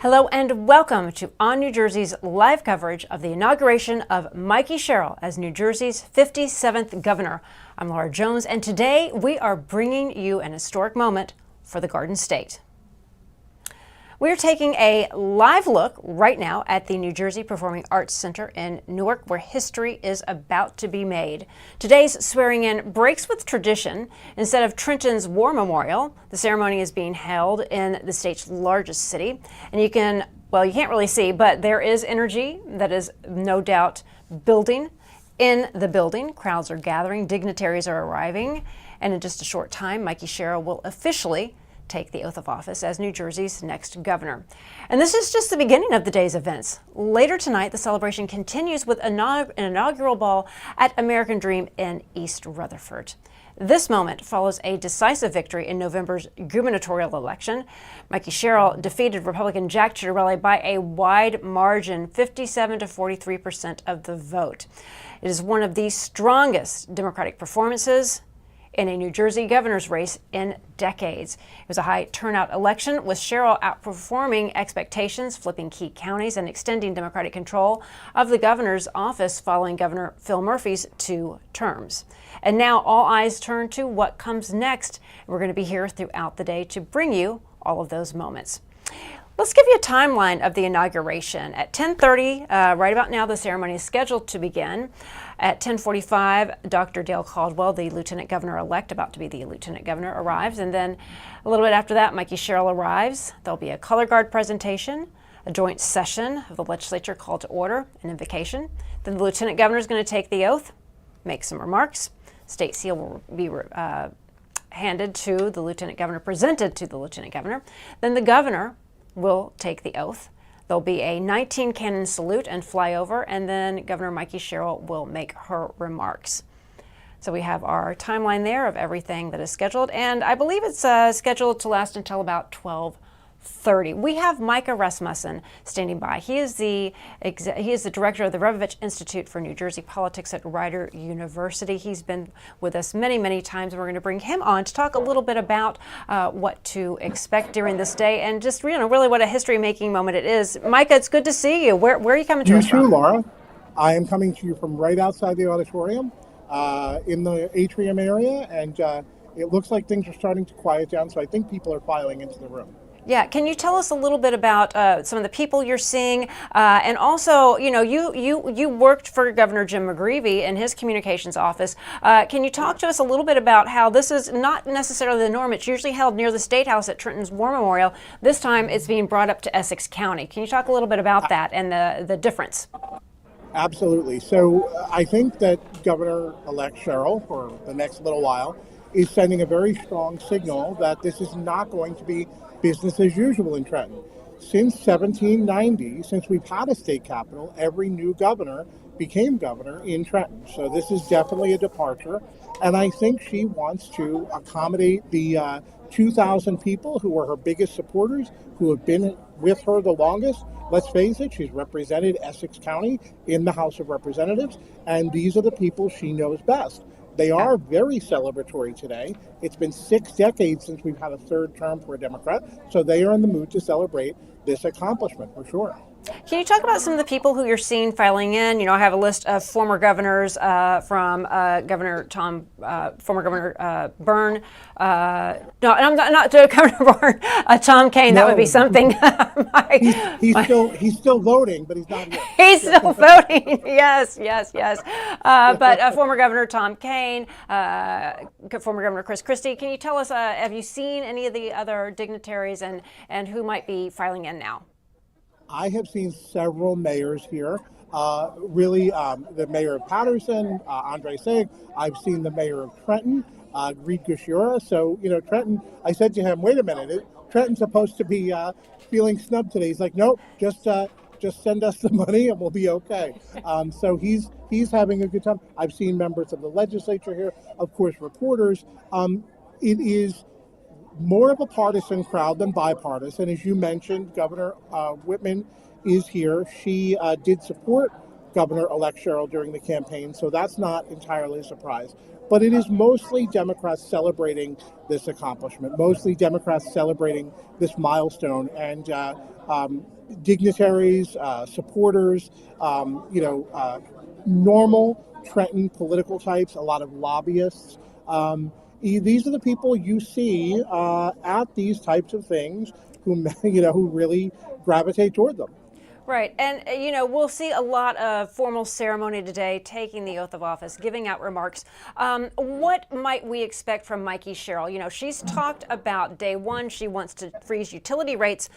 Hello and welcome to On New Jersey's live coverage of the inauguration of Mikie Sherrill as New Jersey's 57th governor. I'm Laura Jones, and today we are bringing you an historic moment for the Garden State. We're taking a live look right now at the New Jersey Performing Arts Center in Newark, where history is about to be made. Today's swearing-in breaks with tradition. Instead of Trenton's War Memorial, the ceremony is being held in the state's largest city. And you can't really see, but there is energy that is no doubt building in the building. Crowds are gathering, dignitaries are arriving, and in just a short time, Mikie Sherrill will officially take the oath of office as New Jersey's next governor. And this is just the beginning of the day's events. Later tonight, the celebration continues with an inaugural ball at American Dream in East Rutherford. This moment follows a decisive victory in November's gubernatorial election. Mikie Sherrill defeated Republican Jack Ciattarelli by a wide margin, 57 to 43% of the vote. It is one of the strongest Democratic performances in a New Jersey governor's race in decades. It was a high turnout election, with Sherrill outperforming expectations, flipping key counties and extending Democratic control of the governor's office following Governor Phil Murphy's 2 terms. And now all eyes turn to what comes next. We're going to be here throughout the day to bring you all of those moments. Let's give you a timeline of the inauguration. At 10:30, right about now, the ceremony is scheduled to begin. At 10:45, Dr. Dale Caldwell, the Lieutenant Governor-elect, about to be the Lieutenant Governor, arrives. And then a little bit after that, Mikie Sherrill arrives. There'll be a color guard presentation, a joint session of the legislature called to order, an invocation. Then the Lieutenant Governor is going to take the oath, make some remarks. State seal will be handed to the Lieutenant Governor, presented to the Lieutenant Governor. Then the Governor will take the oath. There'll be a 19-cannon salute and flyover, and then Governor Mikie Sherrill will make her remarks. So we have our timeline there of everything that is scheduled, and I believe it's scheduled to last until about 12:30. We have Micah Rasmussen standing by. He is the director of the Rebovich Institute for New Jersey Politics at Rider University. He's been with us many, many times, and we're going to bring him on to talk a little bit about what to expect during this day and just really what a history-making moment it is. Micah, it's good to see you. Where are you coming to us from? You too, Laura. I am coming to you from right outside the auditorium in the atrium area, and it looks like things are starting to quiet down, so I think people are filing into the room. Yeah, can you tell us a little bit about some of the people you're seeing, and also, you worked for Governor Jim McGreevey in his communications office. Can you talk to us a little bit about how this is not necessarily the norm? It's usually held near the State House at Trenton's War Memorial. This time, it's being brought up to Essex County. Can you talk a little bit about that and the difference? Absolutely. So I think that Governor-elect Sherrill, for the next little while, is sending a very strong signal that this is not going to be business as usual in Trenton. Since 1790, since we've had a state capital, every new governor became governor in Trenton. So this is definitely a departure. And I think she wants to accommodate the 2,000 people who are her biggest supporters, who have been with her the longest. Let's face it, she's represented Essex County in the House of Representatives, and these are the people she knows best. They are very celebratory today. It's been 6 decades since we've had a 3rd term for a Democrat, so they are in the mood to celebrate this accomplishment for sure. Can you talk about some of the people who you're seeing filing in? I have a list of former governors from former Governor Byrne. No, I'm not Governor Byrne. Tom Kean. That would be something. He's still voting, but he's not here. He's still voting. Yes. But former Governor Tom Kean, former Governor Chris Christie. Can you tell us? Have you seen any of the other dignitaries and who might be filing in now? I have seen several mayors here. The mayor of Patterson, Andre Saig. I've seen the mayor of Trenton, Reed Gushura. So, Trenton, I said to him, wait a minute, Trenton's supposed to be feeling snubbed today. He's like, nope, just send us the money and we'll be okay. So he's having a good time. I've seen members of the legislature here, of course, reporters. It is more of a partisan crowd than bipartisan. As you mentioned, Governor Whitman is here. She did support Governor-elect Sherrill during the campaign, so that's not entirely a surprise. but it is mostly Democrats celebrating this accomplishment, mostly Democrats celebrating this milestone, and dignitaries, supporters, normal Trenton political types, a lot of lobbyists. These are the people you see at these types of things who, who really gravitate toward them. Right. And, we'll see a lot of formal ceremony today, taking the oath of office, giving out remarks. What might we expect from Mikie Sherrill? She's talked about day one. She wants to freeze utility rates.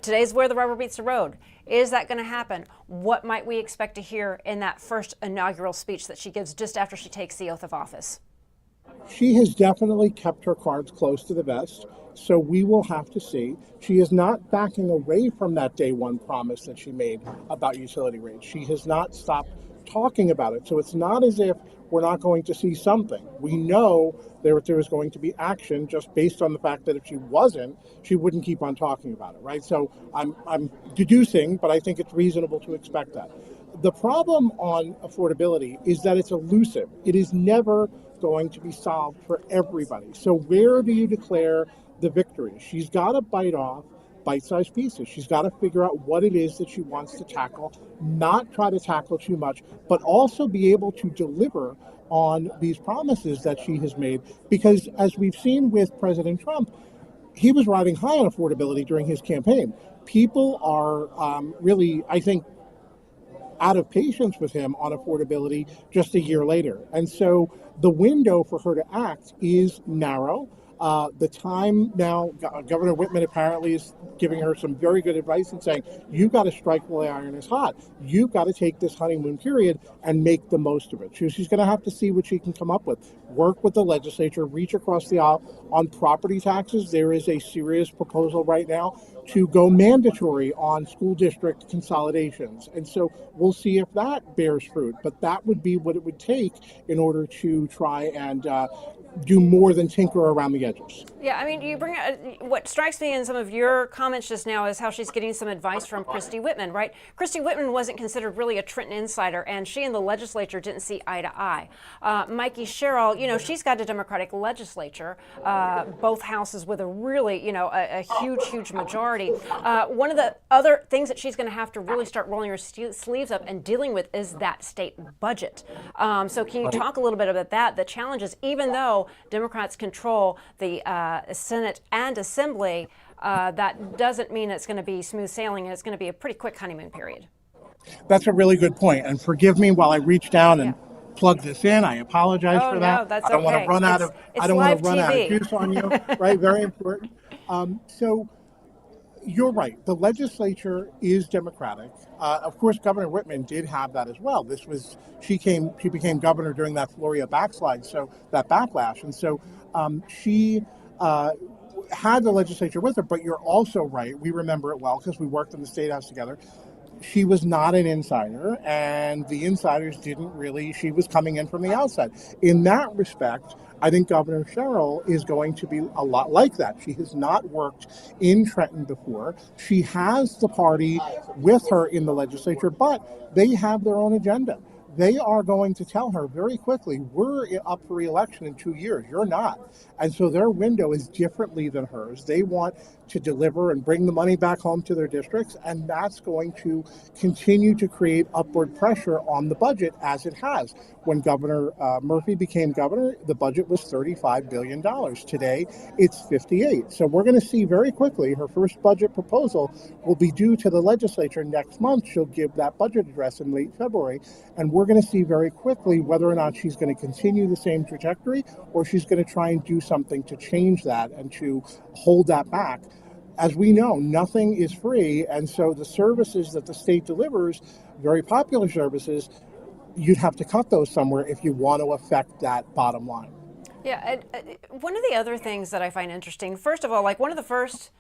Today's where the rubber meets the road. Is that going to happen? What might we expect to hear in that first inaugural speech that she gives just after she takes the oath of office? She has definitely kept her cards close to the vest, so we will have to see. She is not backing away from that day one promise that she made about utility rates. She has not stopped talking about it. So it's not as if we're not going to see something. We know there is going to be action just based on the fact that if she wasn't, she wouldn't keep on talking about it, right? So I'm deducing, but I think it's reasonable to expect that. The problem on affordability is that it's elusive. It is never going to be solved for everybody. So where do you declare the victory? She's got to bite off bite-sized pieces. She's got to figure out what it is that she wants to tackle, not try to tackle too much, but also be able to deliver on these promises that she has made. Because as we've seen with President Trump, he was riding high on affordability during his campaign. People are really, I think, out of patience with him on affordability just a year later. And so the window for her to act is narrow. The time now, Governor Whitman apparently is giving her some very good advice and saying, you've got to strike while the iron is hot. You've got to take this honeymoon period and make the most of it. She's going to have to see what she can come up with. Work with the legislature, reach across the aisle on property taxes. There is a serious proposal right now to go mandatory on school district consolidations. And so we'll see if that bears fruit. But that would be what it would take in order to try and do more than tinker around the edges. Yeah, I mean, you bring what strikes me in some of your comments just now is how she's getting some advice from Christy Whitman, right? Christy Whitman wasn't considered really a Trenton insider, and she and the legislature didn't see eye to eye. Mikie Sherrill, she's got a Democratic legislature, both houses with a really, a huge majority. One of the other things that she's going to have to really start rolling her sleeves up and dealing with is that state budget. So can you talk a little bit about that? The challenges, even though Democrats control the Senate and Assembly, that doesn't mean it's going to be smooth sailing, and it's going to be a pretty quick honeymoon period. That's a really good point. And forgive me while I reach down and plug this in. I apologize for that. No, that's I don't want to run out of juice on you. Right, very important. So you're right. The legislature is Democratic. Of course, Governor Whitman did have that as well. She became governor during that Florida backslide, so that backlash, and so she had the legislature with her. But you're also right. We remember it well because we worked in the State House together. She was not an insider, and the insiders didn't really. She was coming in from the outside. In that respect, I think Governor Sherrill is going to be a lot like that. She has not worked in Trenton before. She has the party with her in the legislature, but they have their own agenda. They are going to tell her very quickly, we're up for re-election in 2 years. You're not. And so their window is differently than hers. They want to deliver and bring the money back home to their districts, and that's going to continue to create upward pressure on the budget as it has. When Governor Murphy became governor, the budget was $35 billion. Today, it's $58. So we're going to see very quickly her first budget proposal will be due to the legislature next month. She'll give that budget address in late February, and we're going to see very quickly whether or not she's going to continue the same trajectory or she's going to try and do something to change that and to hold that back. As we know, nothing is free, and so the services that the state delivers, very popular services, you'd have to cut those somewhere if you want to affect that bottom line. Yeah, one of the other things that I find interesting, first of all, like one of the first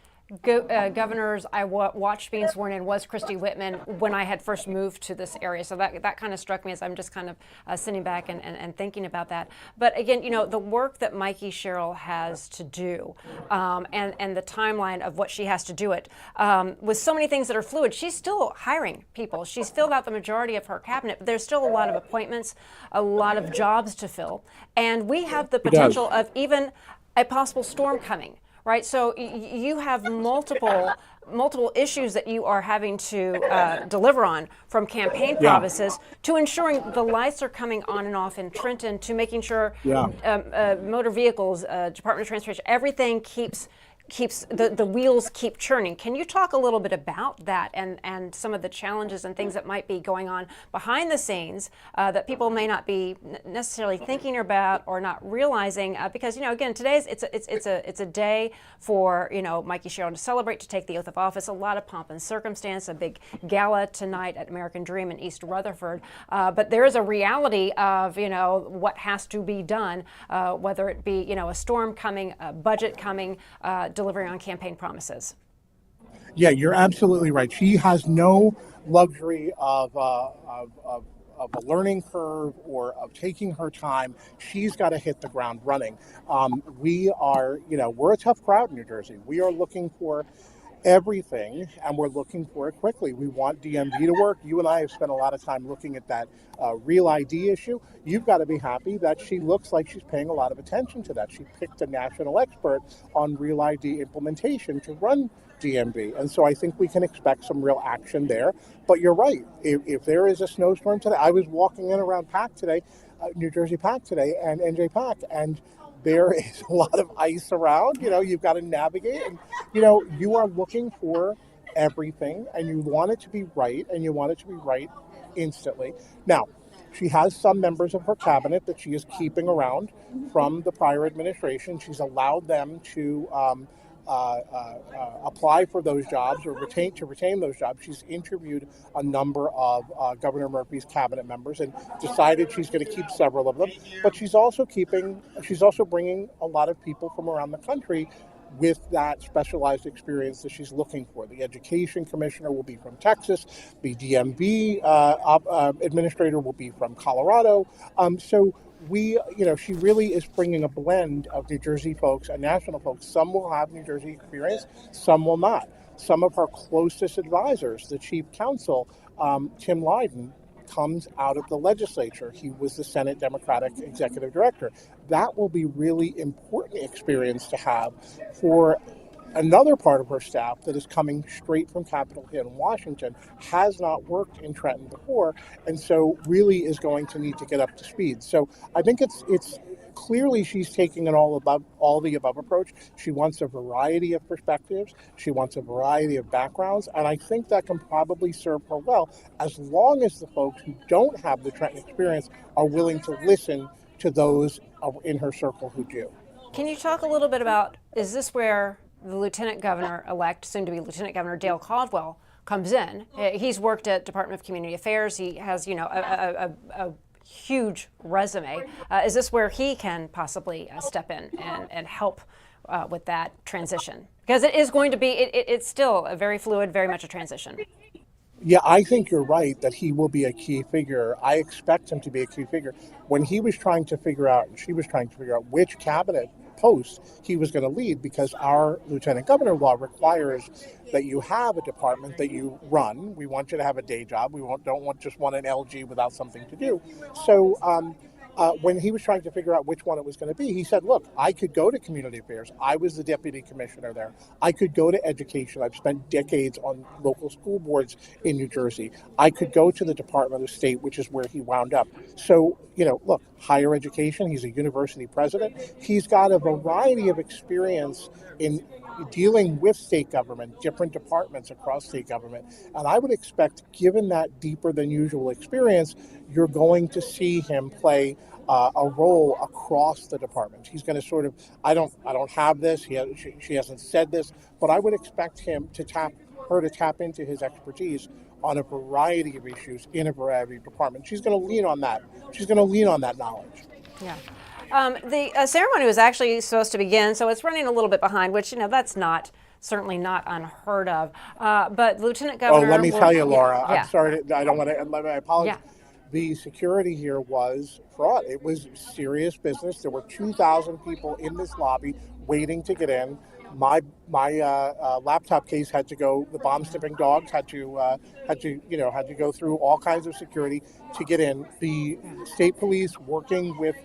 governors I watched being sworn in was Christy Whitman when I had first moved to this area. So that kind of struck me as I'm just kind of sitting back and thinking about that. But again, the work that Mikie Sherrill has to do and the timeline of what she has to do it, with so many things that are fluid, she's still hiring people. She's filled out the majority of her cabinet, but there's still a lot of appointments, a lot of jobs to fill. And we have the potential of even a possible storm coming. Right, so you have multiple issues that you are having to deliver on, from campaign promises to ensuring the lights are coming on and off in Trenton, to making sure motor vehicles, Department of Transportation, everything keeps the wheels keep churning. Can you talk a little bit about that and some of the challenges and things that might be going on behind the scenes that people may not be necessarily thinking about or not realizing? Because again, today's it's a day for Mikie Sherrill to celebrate, to take the oath of office. A lot of pomp and circumstance. A big gala tonight at American Dream in East Rutherford. But there is a reality of what has to be done, whether it be a storm coming, a budget coming. Delivering on campaign promises. Yeah, you're absolutely right. She has no luxury of a learning curve or of taking her time. She's got to hit the ground running. We're a tough crowd in New Jersey. We are looking for everything, and we're looking for it quickly. We want DMV to work. You and I have spent a lot of time looking at that Real ID issue. You've got to be happy that she looks like she's paying a lot of attention to that. She picked a national expert on Real ID implementation to run DMV. And so I think we can expect some real action there. But you're right. If there is a snowstorm today, I was walking in around PAC today, New Jersey PAC today, and NJ PAC, and there is a lot of ice around. You've got to navigate, and you are looking for everything, and you want it to be right, and you want it to be right instantly. Now, she has some members of her cabinet that she is keeping around from the prior administration. She's allowed them to apply for those jobs or retain those jobs. She's interviewed a number of Governor Murphy's cabinet members and decided she's going to keep several of them. But she's also bringing a lot of people from around the country with that specialized experience that she's looking for. The education commissioner will be from Texas. The DMV administrator will be from Colorado. She really is bringing a blend of New Jersey folks and national folks. Some will have New Jersey experience, some will not. Some of her closest advisors, the chief counsel, Tim Lydon, comes out of the legislature. He was the Senate Democratic executive director. That will be really important experience to have for another part of her staff that is coming straight from Capitol Hill in Washington, has not worked in Trenton before, and so really is going to need to get up to speed. So I think it's clearly she's taking an all the above approach. She wants a variety of perspectives. She wants a variety of backgrounds, and I think that can probably serve her well, as long as the folks who don't have the Trenton experience are willing to listen to those in her circle who do. Can you talk a little bit about, is this where the Lieutenant Governor-elect, soon-to-be Lieutenant Governor Dale Caldwell, comes in? He's worked at Department of Community Affairs. He has, a huge resume. Is this where he can possibly step in and help with that transition? Because it is going to be, it's still a very fluid, very much a transition. Yeah, I think you're right that he will be a key figure. I expect him to be a key figure. When he was trying to figure out, and she was trying to figure out which cabinet post he was going to lead, because our lieutenant governor law requires that you have a department that you run. We want you to have a day job. We don't want just one an LG without something to do. So when he was trying to figure out which one it was going to be, he said, look, I could go to community affairs. I was the deputy commissioner there. I could go to education. I've spent decades on local school boards in New Jersey. I could go to the Department of State, which is where he wound up. So, look, higher education. He's a university president. He's got a variety of experience in dealing with state government, different departments across state government. And I would expect, given that deeper than usual experience, you're going to see him play a role across the department. He's going to sort of, I don't have this. She hasn't said this, but I would expect him to tap into his expertise on a variety of issues in a variety of departments. She's going to lean on that. She's going to lean on that knowledge. Yeah. The ceremony was actually supposed to begin, so it's running a little bit behind, which, that's not certainly not unheard of. But Lieutenant Oh, Governor, let me tell you, yeah, Laura, I'm yeah, sorry, I don't want to, I apologize. yeah. The security here was fraught. It was serious business. There were 2,000 people in this lobby waiting to get in. My laptop case had to go. The bomb sniffing dogs had to go through all kinds of security to get in. The state police, working with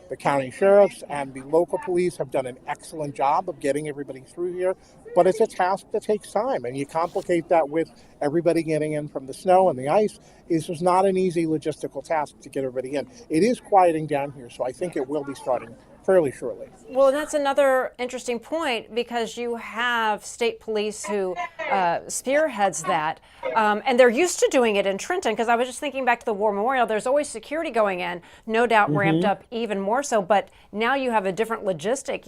the county sheriffs and the local police, have done an excellent job of getting everybody through here. But it's a task that takes time, and you complicate that with everybody getting in from the snow and the ice. It's just not an easy logistical task to get everybody in. It is quieting down here, so I think it will be starting fairly shortly. Well, that's another interesting point because you have state police who spearheads that, and they're used to doing it in Trenton. Because I was just thinking back to the War Memorial, there's always security going in, no doubt ramped up even more so. But now you have a different logistic,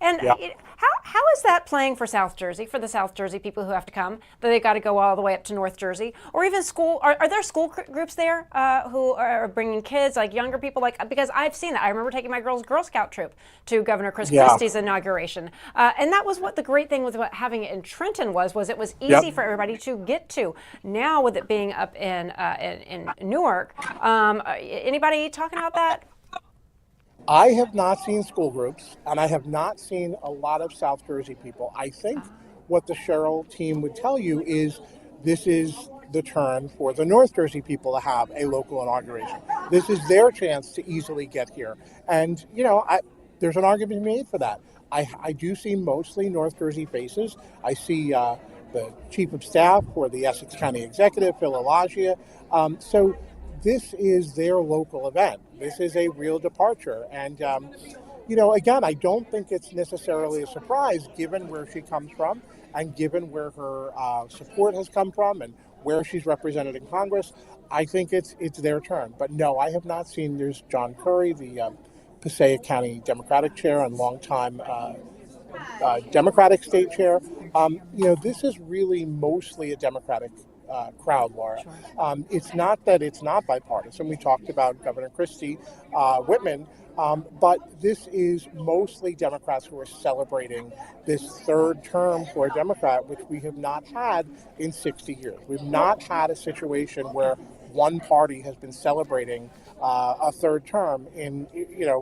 And Yeah. how is that playing for South Jersey, for the South Jersey people who have to come? That they got to go all the way up to North Jersey, or even school? Are there school groups there who are bringing kids, like younger people? Because I've seen that. I remember taking my Girl Scout troop to Governor Chris Yeah. Christie's inauguration, and that was what the great thing with having it in Trenton was it was easy Yep. for everybody to get to. Now with it being up in Newark, anybody talking about that? I have not seen school groups, and I have not seen a lot of South Jersey people. I think what the Sherrill team would tell you is this is the turn for the North Jersey people to have a local inauguration. This is their chance to easily get here. And, there's an argument to be made for that. I do see mostly North Jersey faces. I see the chief of staff for the Essex County Executive, Phil Elagia. So this is their local event. This is a real departure. And, again, I don't think it's necessarily a surprise given where she comes from and given where her support has come from and where she's represented in Congress. I think it's their turn. But no, I have not seen. There's John Curry, the Passaic County Democratic chair and longtime Democratic state chair. This is really mostly a Democratic crowd, Laura. It's not that it's not bipartisan. We talked about Governor Christie Whitman, but this is mostly Democrats who are celebrating this third term for a Democrat, which we have not had in 60 years. We've not had a situation where one party has been celebrating a third term in,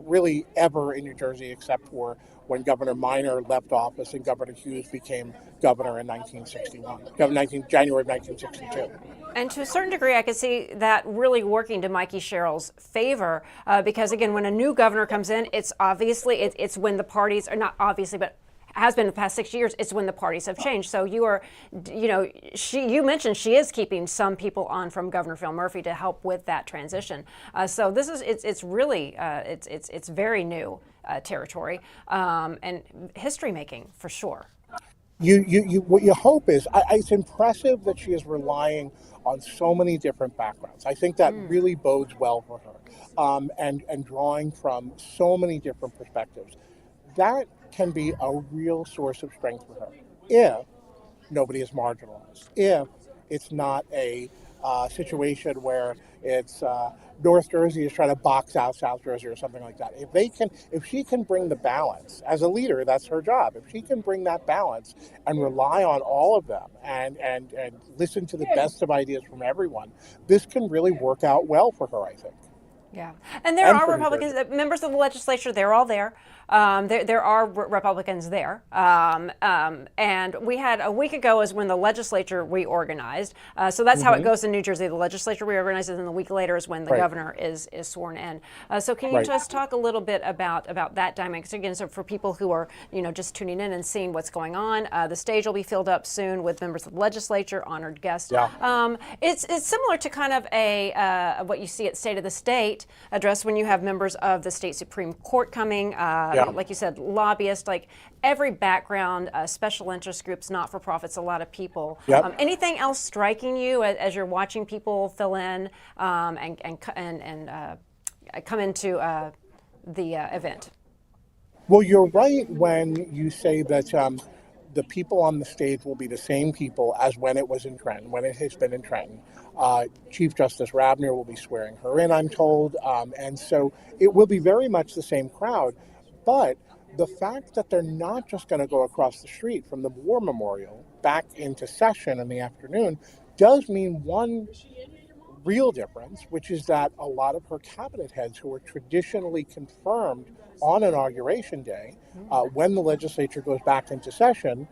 really ever in New Jersey, except for when Governor Minor left office and Governor Hughes became governor in 1961, January of 1962. And to a certain degree, I could see that really working to Mikie Sherrill's favor because, again, when a new governor comes in, it's obviously it's when the parties are not obviously, but has been the past 6 years. It's when the parties have changed. So you mentioned she is keeping some people on from Governor Phil Murphy to help with that transition. So this is it's really it's very new territory and history making for sure. What you hope is, it's impressive that she is relying on so many different backgrounds. I think that really bodes well for her, and drawing from so many different perspectives. That can be a real source of strength for her if nobody is marginalized, if it's not a situation where it's North Jersey is trying to box out South Jersey or something like that. If she can bring the balance as a leader, that's her job. If she can bring that balance and rely on all of them and listen to the best of ideas from everyone, this can really work out well for her, I think. Yeah, and there are Republicans, members of the legislature. They're all there. There are Republicans there, and we had a week ago is when the legislature reorganized. So that's how it goes in New Jersey. The legislature reorganizes, and a week later is when the governor is sworn in. So can you just talk a little bit about that dynamic? So again, so for people who are just tuning in and seeing what's going on, the stage will be filled up soon with members of the legislature, honored guests. Yeah. It's similar to kind of a what you see at State of the State address when you have members of the state Supreme Court coming. Like you said, lobbyists, like every background, special interest groups, not-for-profits, a lot of people. Yep. Anything else striking you as you're watching people fill in and come into the event? Well, you're right when you say that the people on the stage will be the same people as when it was in Trenton, when it has been in Trenton. Chief Justice Rabner will be swearing her in, I'm told, and so it will be very much the same crowd. But The fact that they're not just going to go across the street from the War Memorial back into session in the afternoon does mean one real difference, which is that a lot of her cabinet heads who were traditionally confirmed on Inauguration Day, when the legislature goes back into session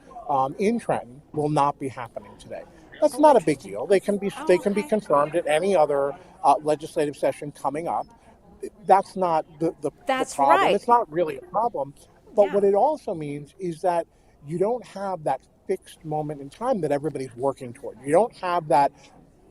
in Trenton, will not be happening today. That's not a big deal. They can be confirmed at any other legislative session coming up. That's not the That's problem. right. It's not really a problem. But Yeah. what it also means is that you don't have that fixed moment in time that everybody's working toward. You don't have that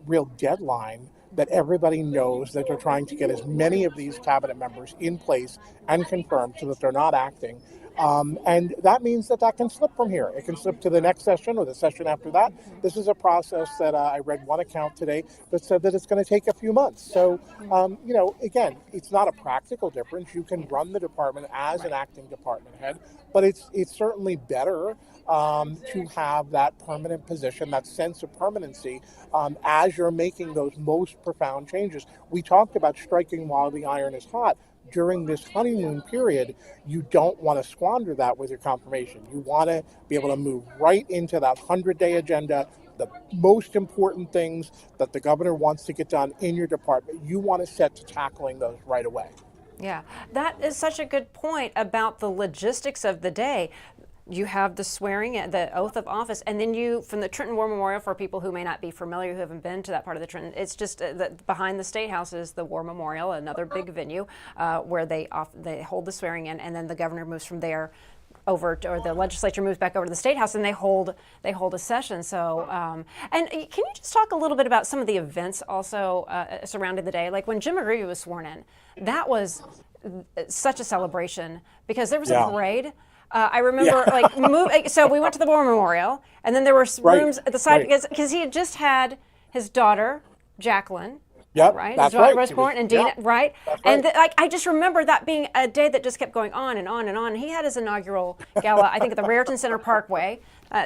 real deadline that everybody knows that they're trying to get as many of these cabinet members in place and confirmed so that they're not acting. And that means that that can slip from here. It can slip to the next session or the session after that. This is a process that I read one account today that said that it's going to take a few months. So, again, it's not a practical difference. You can run the department as an acting department head, but it's certainly better to have that permanent position, that sense of permanency as you're making those most profound changes. We talked about striking while the iron is hot. During this honeymoon period, you don't want to squander that with your confirmation. You want to be able to move right into that 100-day agenda, the most important things that the governor wants to get done in your department. You want to set to tackling those right away. Yeah, that is such a good point about the logistics of the day. You have the swearing, the oath of office, and then you, from the Trenton War Memorial, for people who may not be familiar, who haven't been to that part of the Trenton, it's just behind the State House is the War Memorial, another big venue where they hold the swearing in, and then the governor moves from there over to, or the legislature moves back over to the State House, and they hold a session. So, and can you just talk a little bit about some of the events also surrounding the day? Like when Jim McGreevey was sworn in, that was such a celebration because there was a parade. I remember so we went to the War Memorial, and then there were rooms at the side because he had just had his daughter, Jacqueline. Yep, Right, that's his daughter right. was born, and Dina, right? That's right. And I just remember that being a day that just kept going on and on and on. He had his inaugural gala, I think, at the Raritan Center Parkway.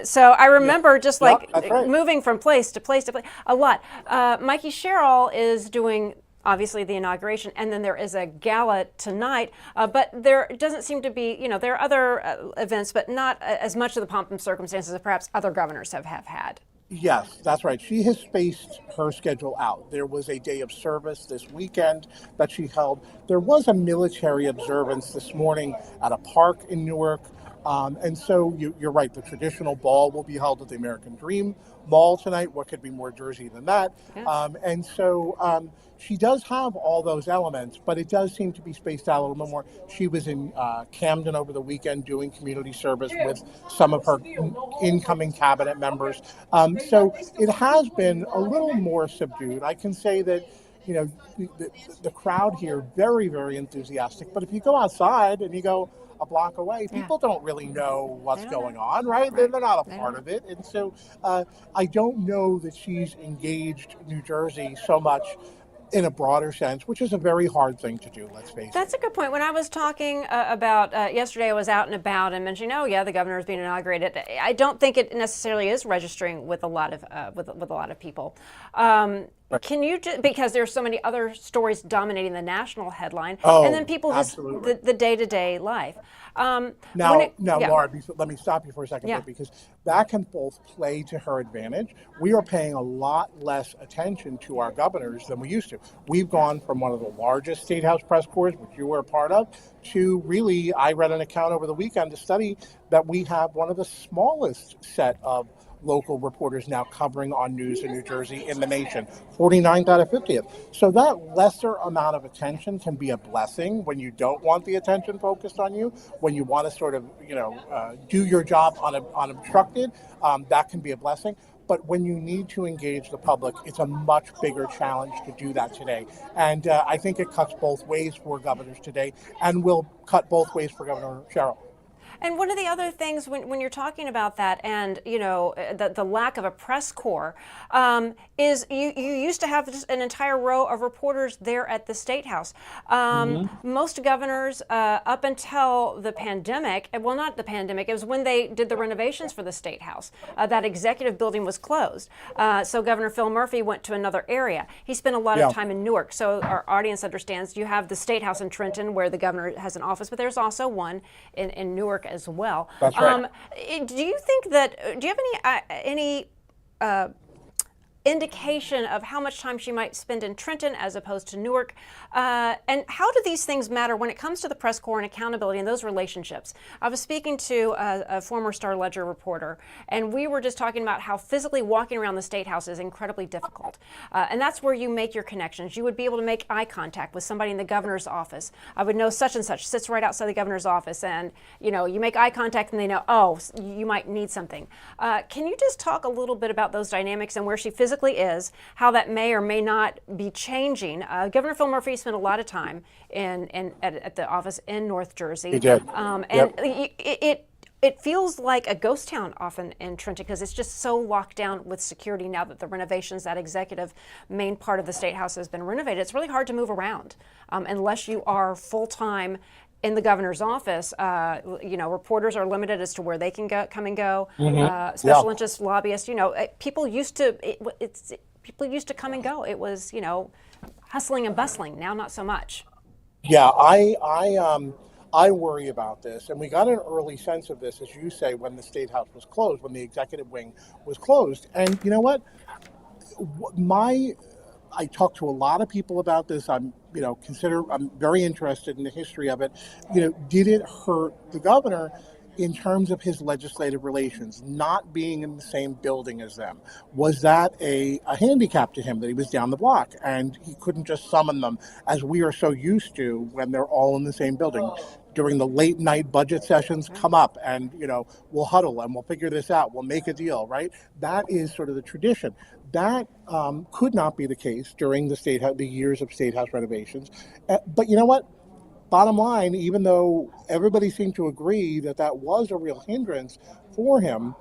So I remember just like moving from place to place to place a lot. Mikie Sherrill is doing obviously the inauguration, and then there is a gala tonight, but there doesn't seem to be, there are other events, but not as much of the pomp and circumstances as perhaps other governors have had. Yes, that's right. She has spaced her schedule out. There was a day of service this weekend that she held. There was a military observance this morning at a park in Newark. And so you're right, the traditional ball will be held at the American Dream Mall tonight. What could be more Jersey than that? Yeah. And so she does have all those elements, but it does seem to be spaced out a little bit more. She was in Camden over the weekend doing community service with some of her incoming cabinet members. So it has been a little more subdued. I can say that the crowd here, very, very enthusiastic. But if you go outside and you go a block away, people don't really know what's going on, right? They're not a part of it. And so I don't know that she's engaged New Jersey so much in a broader sense, which is a very hard thing to do, let's face it. That's a good point. When I was talking about yesterday, I was out and about and mentioning, oh yeah, the governor is being inaugurated. I don't think it necessarily is registering with a lot of with a lot of people. Can you because there's so many other stories dominating the national headline, and then people the day-to-day life. Now, Laura, let me stop you for a second, because that can both play to her advantage. We are paying a lot less attention to our governors than we used to. We've gone from one of the largest State House press corps, which you were a part of, to really, I read an account over the weekend to study that we have one of the smallest set of local reporters now covering on news in New Jersey in the nation, 49th out of 50th. So that lesser amount of attention can be a blessing when you don't want the attention focused on you, when you want to sort of, do your job unobstructed, that can be a blessing. But when you need to engage the public, it's a much bigger challenge to do that today. And I think it cuts both ways for governors today and will cut both ways for Governor Sherrill. And one of the other things when you're talking about that, and you know the lack of a press corps, is you used to have just an entire row of reporters there at the State House. Most governors, up until the pandemic, well, not the pandemic, it was when they did the renovations for the State House. That executive building was closed, so Governor Phil Murphy went to another area. He spent a lot of time in Newark. So our audience understands you have the State House in Trenton, where the governor has an office, but there's also one in Newark as well. That's right. Do you think that? Do you have any indication of how much time she might spend in Trenton as opposed to Newark? And how do these things matter when it comes to the press corps and accountability and those relationships? I was speaking to a former Star-Ledger reporter, and we were just talking about how physically walking around the State House is incredibly difficult. And that's where you make your connections. You would be able to make eye contact with somebody in the governor's office. I would know such and such sits right outside the governor's office, and you know, you make eye contact and they know, oh, you might need something. Can you just talk a little bit about those dynamics and where she physically is, how that may or may not be changing? Governor Phil Murphy spent a lot of time at the office in North Jersey. He did. And it feels like a ghost town often in Trenton because it's just so locked down with security now that the renovations, that executive main part of the State House has been renovated. It's really hard to move around unless you are full-time in the governor's office. You know, reporters are limited as to where they can come and go. Special interest lobbyists, you know, people used to come and go. It was, you know, hustling and bustling. Now, not so much. Yeah, I worry about this, and we got an early sense of this, as you say, when the State House was closed, when the executive wing was closed. And you know what? I talked to a lot of people about this. I'm very interested in the history of it. You know, did it hurt the governor in terms of his legislative relations, not being in the same building as them? Was that a handicap to him that he was down the block and he couldn't just summon them as we are so used to when they're all in the same building? During the late night budget sessions, come up and, you know, we'll huddle and we'll figure this out. We'll make a deal, right? That is sort of the tradition. That could not be the case during the years of State House renovations. But you know what? Bottom line, even though everybody seemed to agree that that was a real hindrance for him,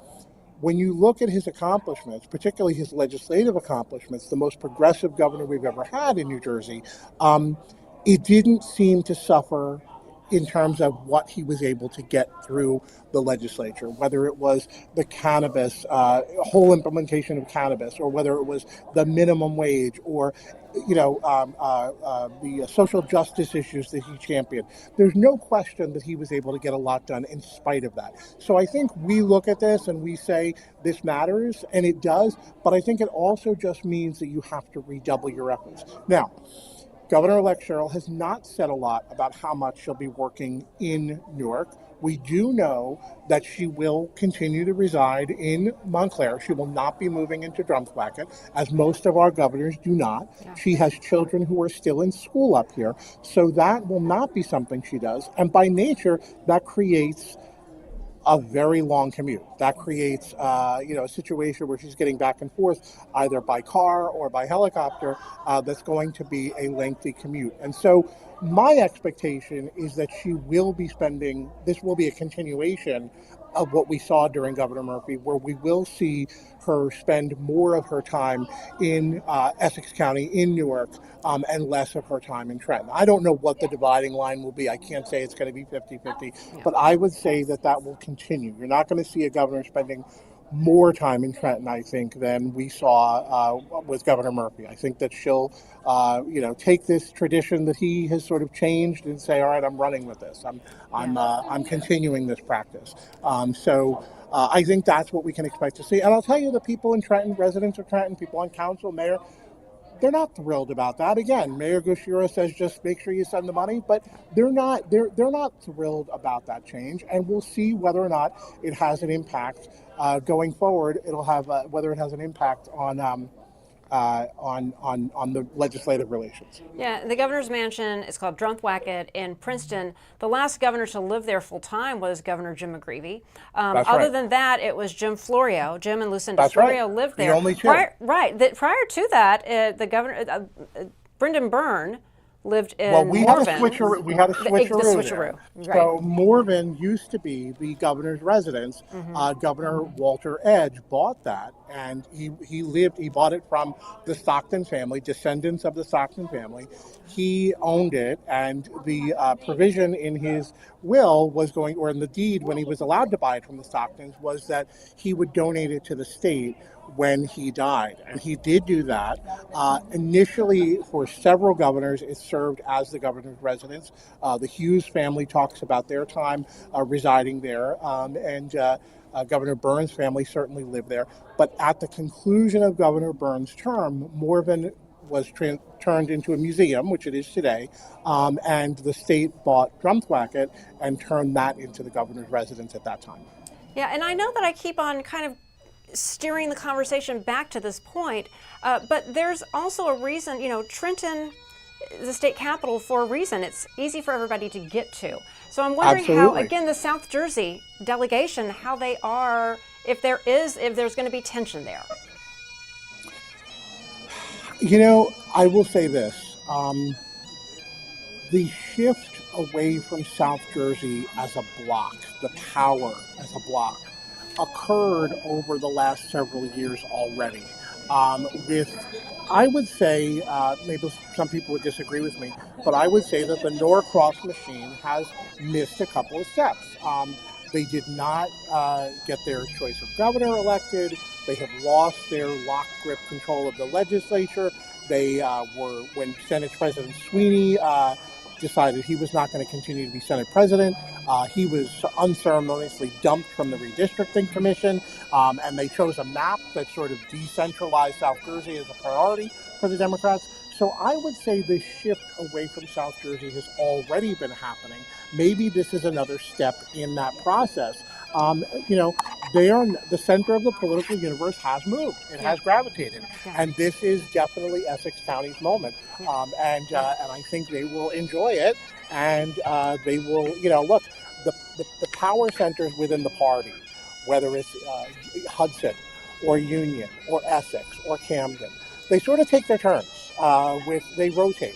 when you look at his accomplishments, particularly his legislative accomplishments, the most progressive governor we've ever had in New Jersey, it didn't seem to suffer in terms of what he was able to get through the legislature, whether it was the cannabis, whole implementation of cannabis, or whether it was the minimum wage, or the social justice issues that he championed. There's no question that he was able to get a lot done in spite of that. So I think we look at this and we say this matters, and it does, but I think it also just means that you have to redouble your efforts. Now, Governor-elect Sherrill has not said a lot about how much she'll be working in Newark. We do know that she will continue to reside in Montclair. She will not be moving into Drumthwacket, as most of our governors do not. Yeah. She has children who are still in school up here, so that will not be something she does. And by nature, that creates a very long commute. That creates, a situation where she's getting back and forth either by car or by helicopter. That's going to be a lengthy commute. And so my expectation is that she will be this will be a continuation of what we saw during Governor Murphy, where we will see her spend more of her time in Essex County, in Newark, and less of her time in Trenton. I don't know what the dividing line will be. I can't say it's going to be 50-50, but I would say that will continue. You're not going to see a governor spending more time in Trenton, I think, than we saw with Governor Murphy. I think that she'll, take this tradition that he has sort of changed and say, all right, I'm running with this. I'm continuing this practice. I think that's what we can expect to see. And I'll tell you, the people in Trenton, residents of Trenton, people on council, mayor, they're not thrilled about that. Again, Mayor Gushiro says just make sure you send the money, but they're not thrilled about that change. And we'll see whether or not it has an impact going forward. It'll have whether it has an impact on the legislative relations. Yeah, the governor's mansion is called Drumthwacket in Princeton. The last governor to live there full time was Governor Jim McGreevey. Other than that, it was Jim and Lucinda Florio lived there. The only two. Prior to that, the governor, Brendan Byrne, lived in Well, Morven. we had a The switcheroo there. switcheroo, right? So Morven used to be the governor's residence. Governor Walter Edge bought that, and he bought it from the Stockton family, descendants of the Stockton family. He owned it, and the provision in his will was going, or in the deed when he was allowed to buy it from the Stocktons, was that he would donate it to the state when he died. And he did do that. Initially, for several governors, it served as the governor's residence. The Hughes family talks about their time residing there, and Governor Burns' family certainly lived there. But at the conclusion of Governor Burns' term, Morven was turned into a museum, which it is today, and the state bought Drumthwacket and turned that into the governor's residence at that time. Yeah, and I know that I keep on kind of steering the conversation back to this point, but there's also a reason, Trenton is the state capital for a reason. It's easy for everybody to get to. So I'm wondering how, again, the South Jersey delegation, how they are, if there's going to be tension there. I will say this. The shift away from South Jersey as a block, the power as a block, occurred over the last several years already. I would say, maybe some people would disagree with me, but I would say that the Norcross machine has missed a couple of steps. They did not get their choice of governor elected. They have lost their lock grip control of the legislature. They when Senate President Sweeney decided he was not going to continue to be Senate President, he was unceremoniously dumped from the Redistricting Commission, and they chose a map that sort of decentralized South Jersey as a priority for the Democrats. So I would say this shift away from South Jersey has already been happening. Maybe this is another step in that process. The center of the political universe has moved. It has gravitated. And this is definitely Essex County's moment. And I think they will enjoy it. And they will, look, the power centers within the party, whether it's Hudson or Union or Essex or Camden, they sort of take their turns. They rotate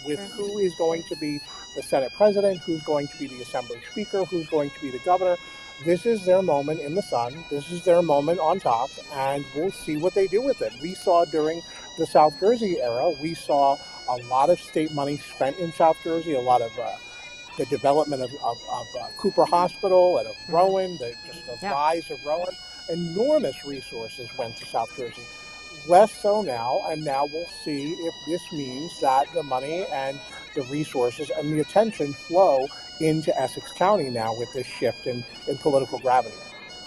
with who is going to be the Senate President, who's going to be the Assembly Speaker, who's going to be the governor. This is their moment in the sun. This is their moment on top, and we'll see what they do with it. We saw during the South Jersey era, we saw a lot of state money spent in South Jersey, a lot of the development of Cooper Hospital and of Rowan, the rise of Rowan. Enormous resources went to South Jersey. Less so now, and now we'll see if this means that the money and the resources and the attention flow into Essex County now with this shift in political gravity.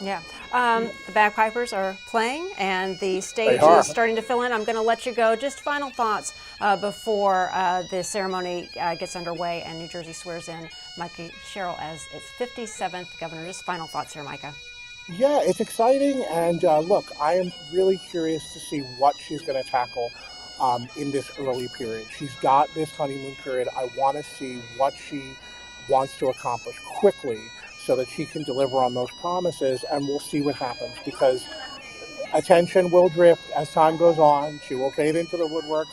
Yeah. The bagpipers are playing, and the stage is starting to fill in. I'm going to let you go. Just final thoughts before the ceremony gets underway and New Jersey swears in Mikie Sherrill as its 57th governor. Just final thoughts here, Micah. Yeah, it's exciting, and look, I am really curious to see what she's going to tackle in this early period. She's got this honeymoon period. I want to see what she wants to accomplish quickly so that she can deliver on those promises, and we'll see what happens, because attention will drift as time goes on. She will fade into the woodwork,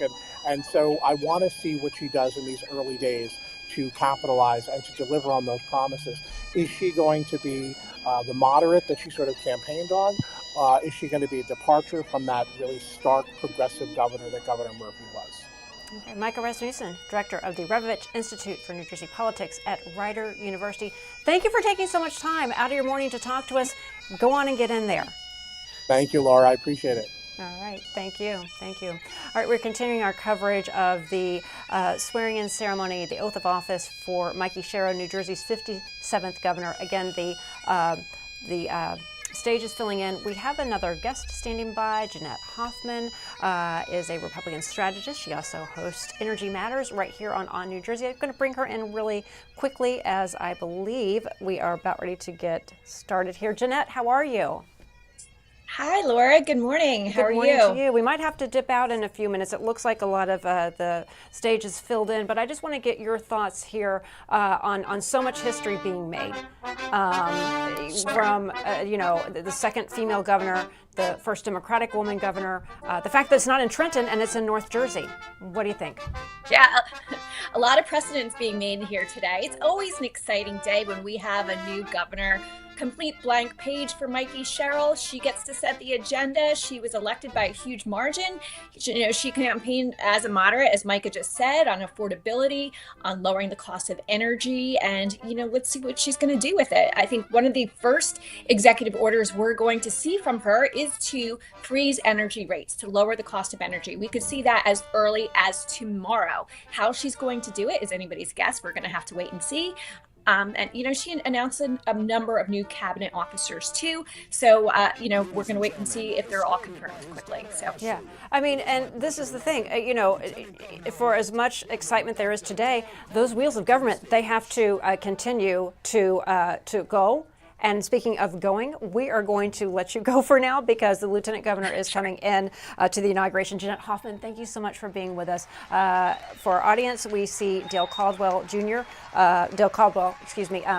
and so I want to see what she does in these early days to capitalize and to deliver on those promises. Is she going to be the moderate that she sort of campaigned on? Is she going to be a departure from that really stark progressive governor that Governor Murphy was? Okay, Micah Rasmussen, director of the Revovich Institute for New Jersey Politics at Rider University. Thank you for taking so much time out of your morning to talk to us. Go on and get in there. Thank you, Laura. I appreciate it. All right, thank you. All right, we're continuing our coverage of the swearing-in ceremony, the oath of office for Mikie Sherrill, New Jersey's 57th governor. Again, the stage is filling in. We have another guest standing by. Jeanette Hoffman is a Republican strategist. She also hosts Energy Matters right here on New Jersey. I'm going to bring her in really quickly, as I believe we are about ready to get started here. Jeanette, how are you? Hi, Laura. Good morning. How are Good morning to you? you. We might have to dip out in a few minutes. It looks like a lot of the stage is filled in, but I just want to get your thoughts here on so much history being made from the second female governor, the first Democratic woman governor, the fact that it's not in Trenton and it's in North Jersey. What do you think? Yeah, a lot of precedents being made here today. It's always an exciting day when we have a new governor. Complete blank page for Mikie Sherrill. She gets to set the agenda. She was elected by a huge margin. She campaigned as a moderate, as Micah just said, on affordability, on lowering the cost of energy, and let's see what she's going to do with it. I think one of the first executive orders we're going to see from her is to freeze energy rates, to lower the cost of energy. We could see that as early as tomorrow. How she's going to do it is anybody's guess. We're going to have to wait and see. She announced a number of new cabinet officers too. So, we're going to wait and see if they're all confirmed quickly. So, yeah, I mean, and this is the thing, for as much excitement there is today, those wheels of government, they have to continue to go. And speaking of going, we are going to let you go for now because the lieutenant governor is coming in to the inauguration. Jeanette Hoffman, thank you so much for being with us. For our audience, we see Dale Caldwell,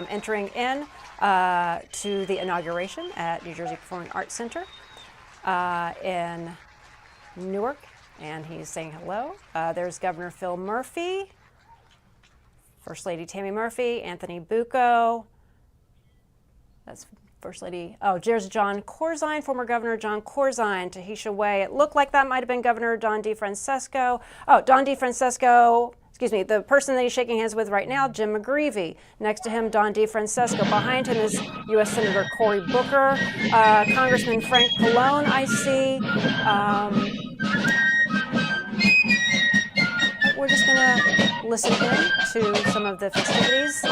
entering in to the inauguration at New Jersey Performing Arts Center in Newark, and he's saying hello. There's Governor Phil Murphy, First Lady Tammy Murphy, Anthony Bucco. That's First Lady. Oh, there's John Corzine, former Governor John Corzine, Tahisha Way. It looked like that might have been Governor Don DeFrancesco. Oh, Don DeFrancesco. Excuse me, the person that he's shaking hands with right now, Jim McGreevey. Next to him, Don DeFrancesco. Behind him is U.S. Senator Cory Booker, Congressman Frank Pallone, I see. We're just going to listen in to some of the festivities.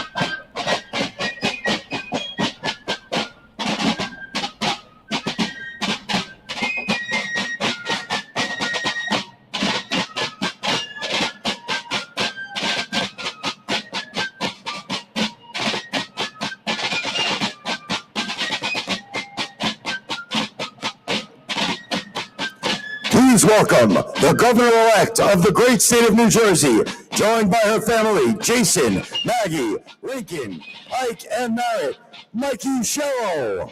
Please welcome the governor-elect of the great state of New Jersey, joined by her family, Jason, Maggie, Lincoln, Ike, and Merritt, Mikie Sherrill.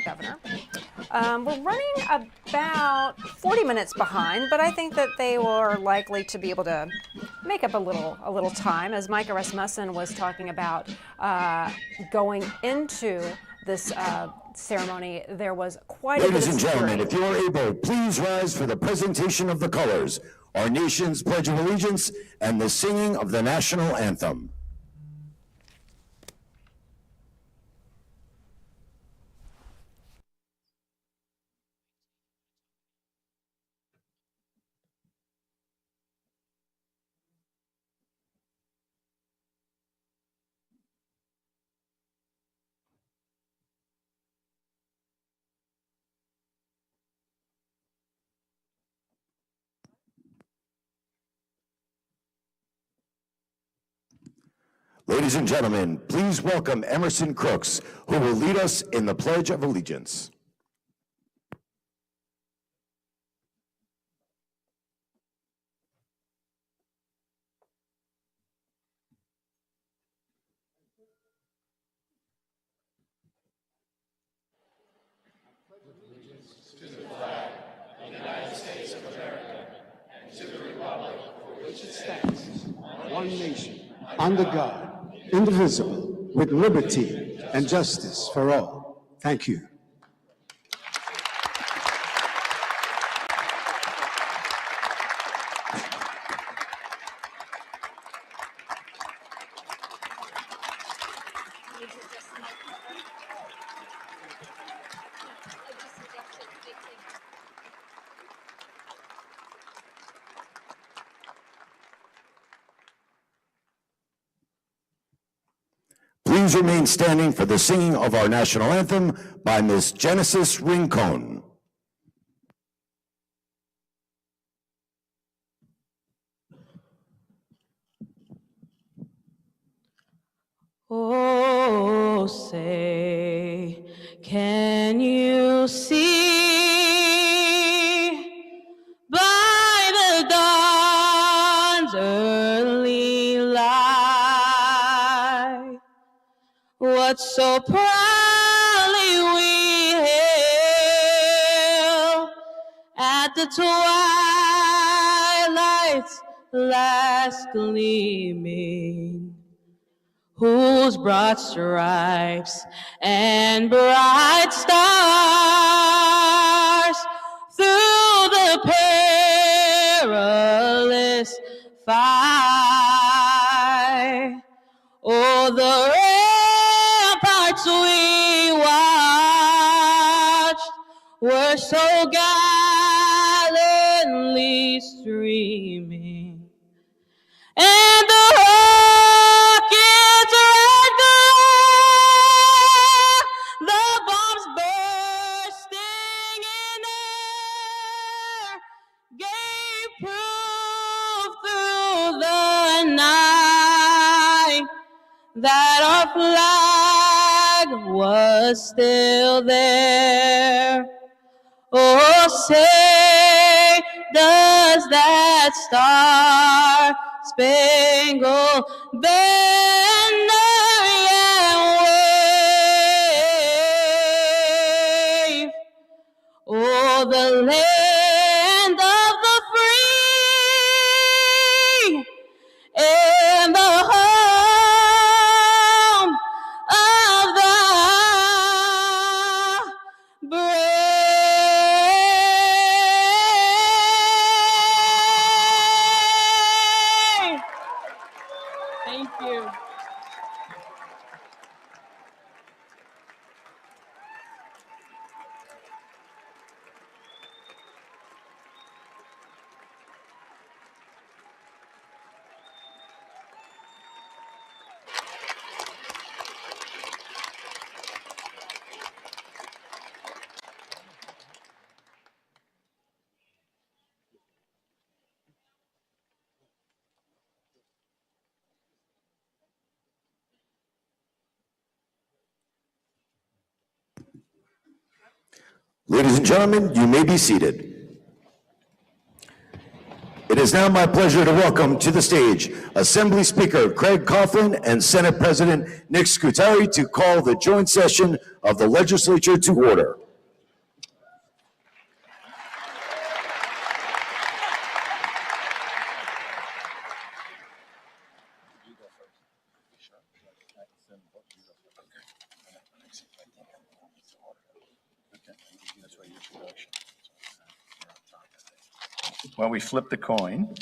Governor. We're running about 40 minutes behind, but I think that they were likely to be able to make up a little time. As Micah Rasmussen was talking about going into this ceremony, there was quite a bit of Ladies and gentlemen, security. if you are able, please rise for the presentation of the colors, our nation's Pledge of Allegiance, and the singing of the national anthem. Ladies and gentlemen, please welcome Emerson Crooks, who will lead us in the Pledge of Allegiance. One nation, under God, indivisible, with liberty and justice for all. Thank you. please remain standing for the singing of our national anthem by Ms. Genesis Rincon. Oh, say, can you see by the dawn's early light what so proudly we hailed at the twilight's last gleaming, whose broad stripes and bright stars through the perilous fight, o'er the ramparts we watched were so gallantly streaming, and the rocket's red glare, the bombs bursting in air, gave proof through the night that our flag was still there. Oh, say, does that star-spangled banner yet wave? Oh, the land of the free and the home of the brave. Thank you. Ladies and gentlemen, you may be seated. It is now my pleasure to welcome to the stage Assembly Speaker Craig Coughlin and Senate President Nick Scutari to call the joint session of the legislature to order. Well, we flipped the coin.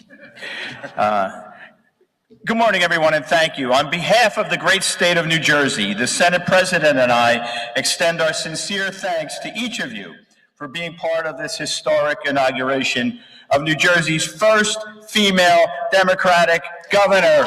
Good morning, everyone, and thank you. On behalf of the great state of New Jersey, the Senate President and I extend our sincere thanks to each of you for being part of this historic inauguration of New Jersey's first female Democratic governor.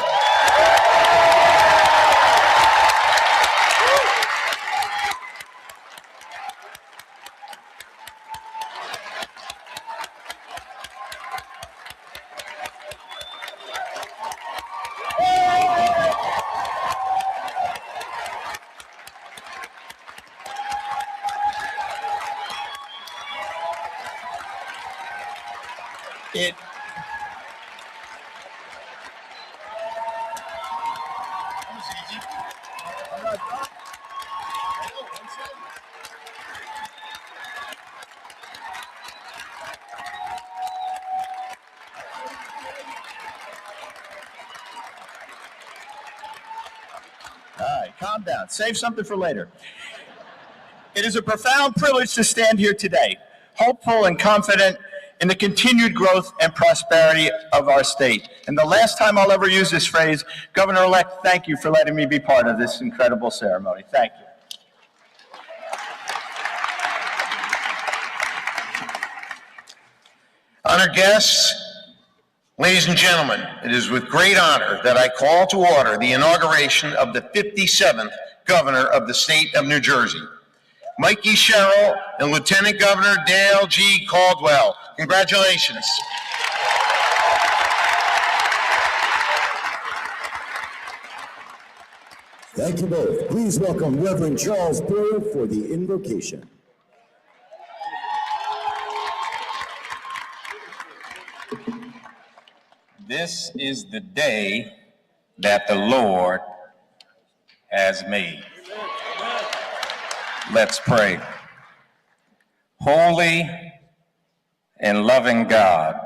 All right, calm down. Save something for later. It is a profound privilege to stand here today, hopeful and confident in the continued growth and prosperity of our state. And the last time I'll ever use this phrase, Governor-elect, thank you for letting me be part of this incredible ceremony. Thank you. Honored guests, Ladies and gentlemen, it is with great honor that I call to order the inauguration of the 57th Governor of the State of New Jersey, Mikie Sherrill and Lieutenant Governor Dale G. Caldwell. Congratulations. Thank you both. Please welcome Reverend Charles Boyle for the invocation. This is the day that the Lord has made. Let's pray. Holy and loving God,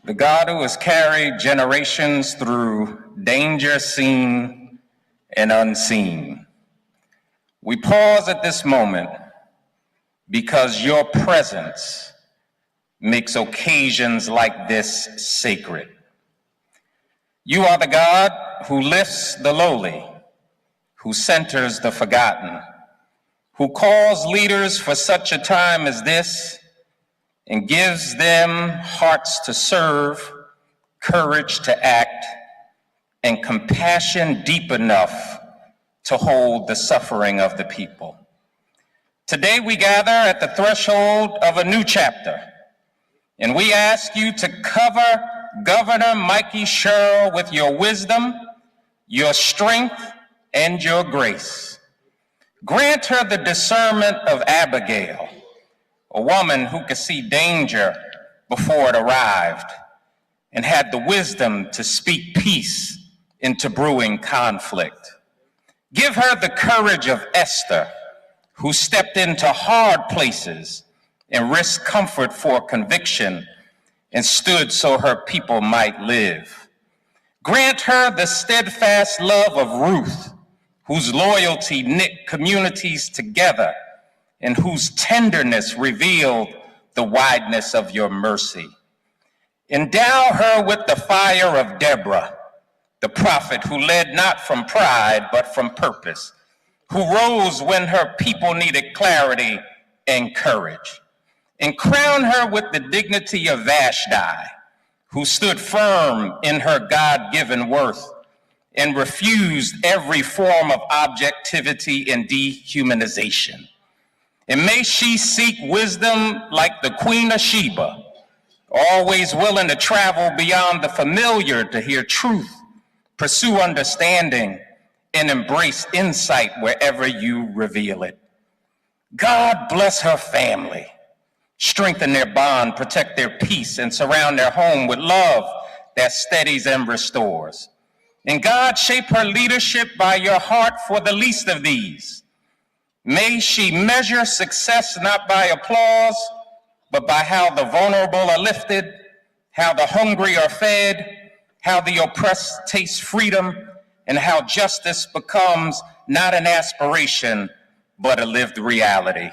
the God who has carried generations through danger seen and unseen, we pause at this moment because your presence makes occasions like this sacred. You are the God who lifts the lowly, who centers the forgotten, who calls leaders for such a time as this and gives them hearts to serve, courage to act, and compassion deep enough to hold the suffering of the people. Today we gather at the threshold of a new chapter, and we ask you to cover Governor Mikie Sherrill with your wisdom, your strength, and your grace. Grant her the discernment of Abigail, a woman who could see danger before it arrived and had the wisdom to speak peace into brewing conflict. Give her the courage of Esther, who stepped into hard places and risked comfort for conviction and stood so her people might live. Grant her the steadfast love of Ruth, whose loyalty knit communities together and whose tenderness revealed the wideness of your mercy. Endow her with the fire of Deborah, the prophet who led not from pride but from purpose, who rose when her people needed clarity and courage. And crown her with the dignity of Vashti, who stood firm in her God-given worth and refused every form of objectivity and dehumanization. And may she seek wisdom like the Queen of Sheba, always willing to travel beyond the familiar to hear truth, pursue understanding, and embrace insight wherever you reveal it. God bless her family. Strengthen their bond, protect their peace, and surround their home with love that steadies and restores. And God, shape her leadership by your heart for the least of these. May she measure success not by applause, but by how the vulnerable are lifted, how the hungry are fed, how the oppressed taste freedom, and how justice becomes not an aspiration, but a lived reality.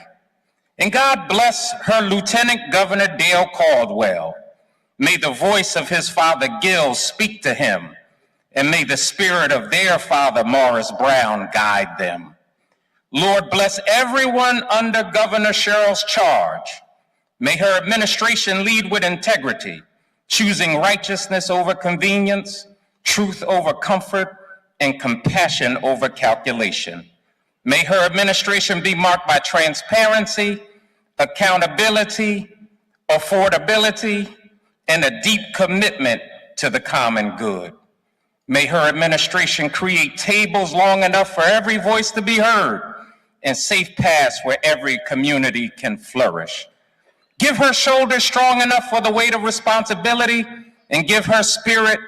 And God bless her Lieutenant Governor Dale Caldwell. May the voice of his father Gil speak to him, and may the spirit of their father Morris Brown guide them. Lord, bless everyone under Governor Sherrill's charge. May her administration lead with integrity, choosing righteousness over convenience, truth over comfort, and compassion over calculation. May her administration be marked by transparency, accountability, affordability, and a deep commitment to the common good. May her administration create tables long enough for every voice to be heard and safe paths where every community can flourish. Give her shoulders strong enough for the weight of responsibility and give her spirit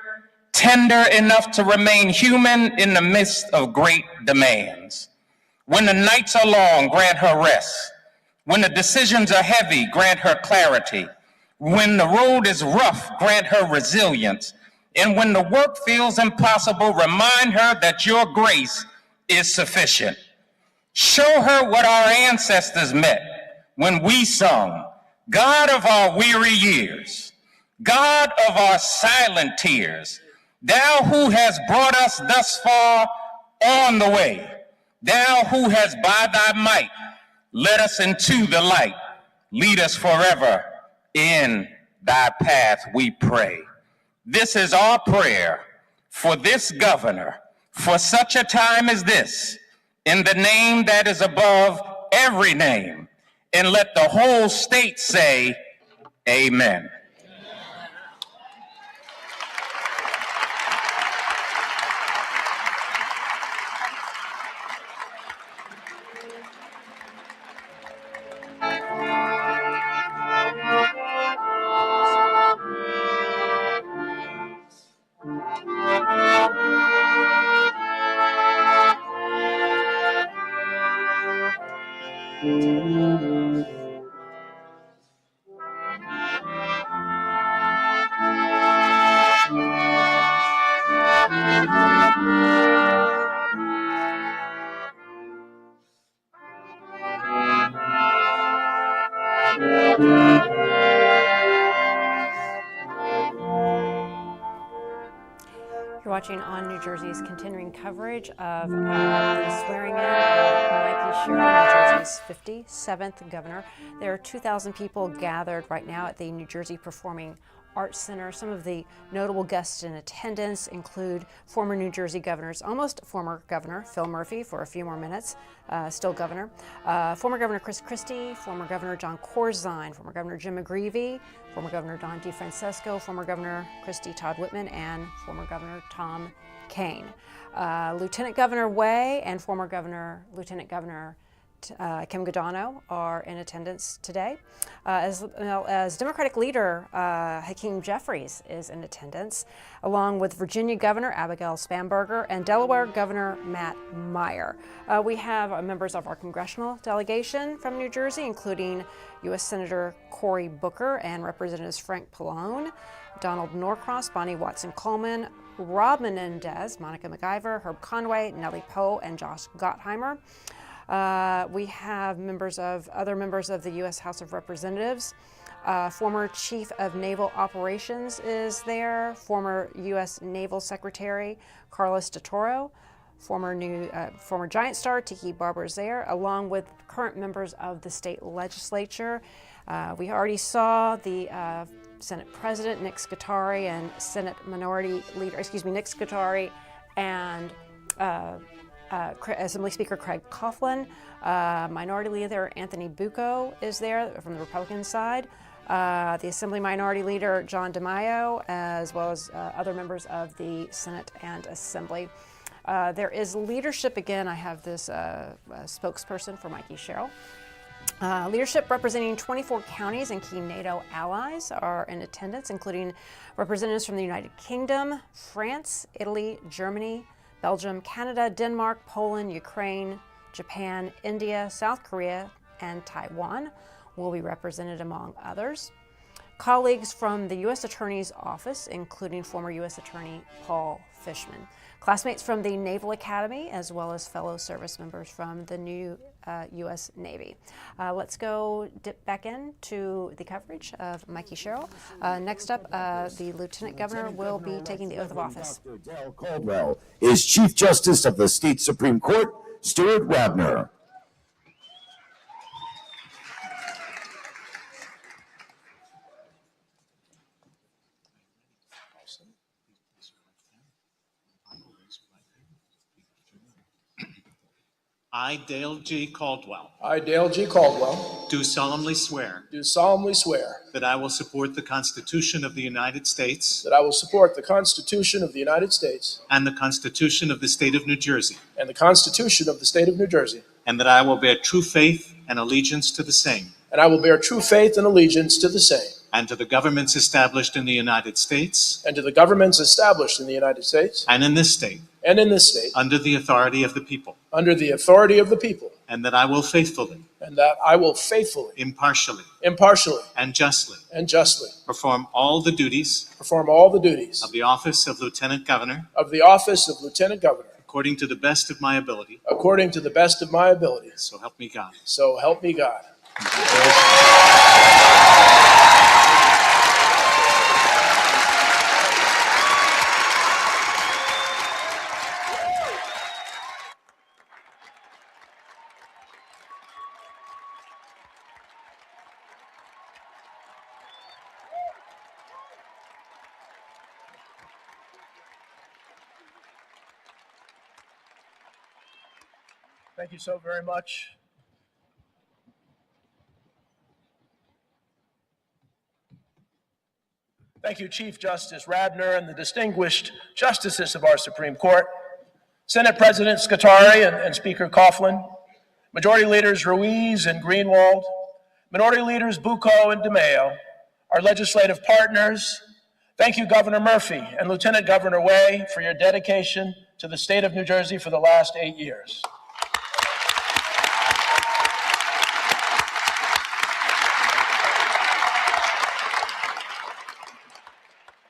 tender enough to remain human in the midst of great demands. When the nights are long, grant her rest. When the decisions are heavy, grant her clarity. When the road is rough, grant her resilience. And when the work feels impossible, remind her that your grace is sufficient. Show her what our ancestors met when we sung, God of our weary years, God of our silent tears, thou who has brought us thus far on the way, thou who has by thy might led us into the light, lead us forever in thy path we pray. This is our prayer for this governor, for such a time as this, in the name that is above every name. And let the whole state say, amen. You're watching On New Jersey's continuing coverage of the swearing in of Mikie Sherrill, New Jersey's 57th governor. There are 2,000 people gathered right now at the New Jersey Performing Arts Center. Some of the notable guests in attendance include former New Jersey governors, almost former governor Phil Murphy for a few more minutes, still governor, former Governor Chris Christie, former Governor John Corzine, former Governor Jim McGreevey, former Governor Don DeFrancesco, former Governor Christie Todd Whitman, and former Governor Tom Kean. Lieutenant Governor Way and former Lieutenant Governor Kim Godano are in attendance today, as well as Democratic leader Hakeem Jeffries is in attendance, along with Virginia Governor Abigail Spanberger and Delaware Governor Matt Meyer. We have members of our congressional delegation from New Jersey, including U.S. Senator Cory Booker and Representatives Frank Pallone, Donald Norcross, Bonnie Watson-Coleman, Rob Menendez, Monica McIver, Herb Conway, Nellie Poe, and Josh Gottheimer. We have other members of the U.S. House of Representatives. Former Chief of Naval Operations is there. Former U.S. Naval Secretary Carlos DeToro. Former Giant Star Tiki Barber is there, along with current members of the state legislature. We already saw the Senate President Nick Scutari and Senate Minority Leader, Nick Scutari and Assembly Speaker Craig Coughlin. Minority Leader Anthony Bucco is there from the Republican side. The Assembly Minority Leader John DeMaio, as well as other members of the Senate and Assembly. There is leadership again. I have this spokesperson for Mikie Sherrill. Leadership representing 24 counties and key NATO allies are in attendance, including representatives from the United Kingdom, France, Italy, Germany, Belgium, Canada, Denmark, Poland, Ukraine, Japan, India, South Korea, and Taiwan will be represented among others. Colleagues from the U.S. Attorney's Office, including former U.S. Attorney Paul Fishman. Classmates from the Naval Academy, as well as fellow service members from the new U.S. Navy. Let's go dip back into the coverage of Mikie Sherrill. Next up, the Lieutenant Governor will be taking the oath of office. Dr. Dale Caldwell is Chief Justice of the State Supreme Court, Stuart Wabner. I, Dale G. Caldwell, I, Dale G. Caldwell, do solemnly swear do solemnly swear that I will support the Constitution of the United States that I will support the Constitution of the United States and the Constitution of the State of New Jersey, and the Constitution of the State of New Jersey, and that I will bear true faith and allegiance to the same and I will bear true faith and allegiance to the same and to the governments established in the United States and to the governments established in the United States and in this state and in this state under the authority of the people, under the authority of the people, and that I will faithfully, and that I will faithfully, impartially, impartially, and justly perform all the duties of the office of Lieutenant Governor of the office of Lieutenant Governor according to the best of my ability. according to the best of my ability. So help me God. So help me God. Thank you so very much. Thank you, Chief Justice Radner and the distinguished justices of our Supreme Court, Senate President Scutari and Speaker Coughlin, Majority Leaders Ruiz and Greenwald, Minority Leaders Bucco and DeMaio, our legislative partners. Thank you, Governor Murphy and Lieutenant Governor Way, for your dedication to the state of New Jersey for the last 8 years.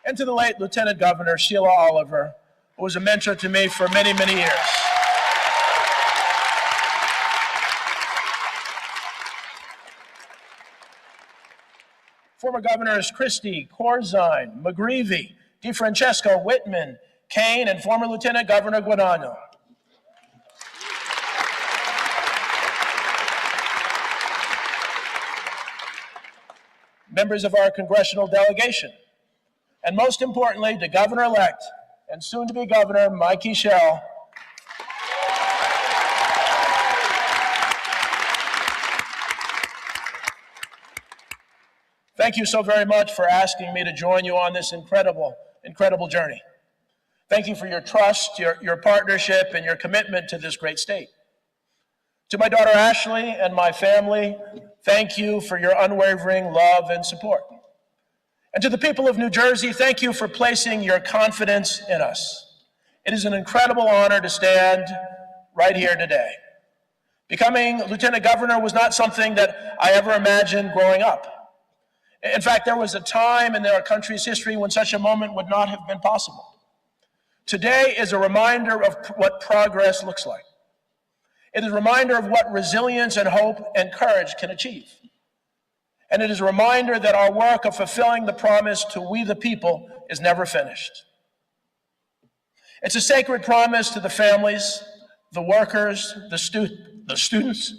And to the late Lieutenant Governor Sheila Oliver, who was a mentor to me for many, many years. Former Governors Christie, Corzine, McGreevey, DeFrancesco, Whitman, Kane, and former Lieutenant Governor Guadagno. Members of our congressional delegation, and most importantly, the Governor-elect and soon-to-be Governor Mikie Sherrill. Thank you so very much for asking me to join you on this incredible journey. Thank you for your trust, your partnership, and your commitment to this great state. To my daughter Ashley and my family, thank you for your unwavering love and support. And to the people of New Jersey, thank you for placing your confidence in us. It is an incredible honor to stand right here today. Becoming Lieutenant Governor was not something that I ever imagined growing up. In fact, there was a time in our country's history when such a moment would not have been possible. Today is a reminder of what progress looks like. It is a reminder of what resilience and hope and courage can achieve. And it is a reminder that our work of fulfilling the promise to we the people is never finished. It's a sacred promise to the families, the workers, the students,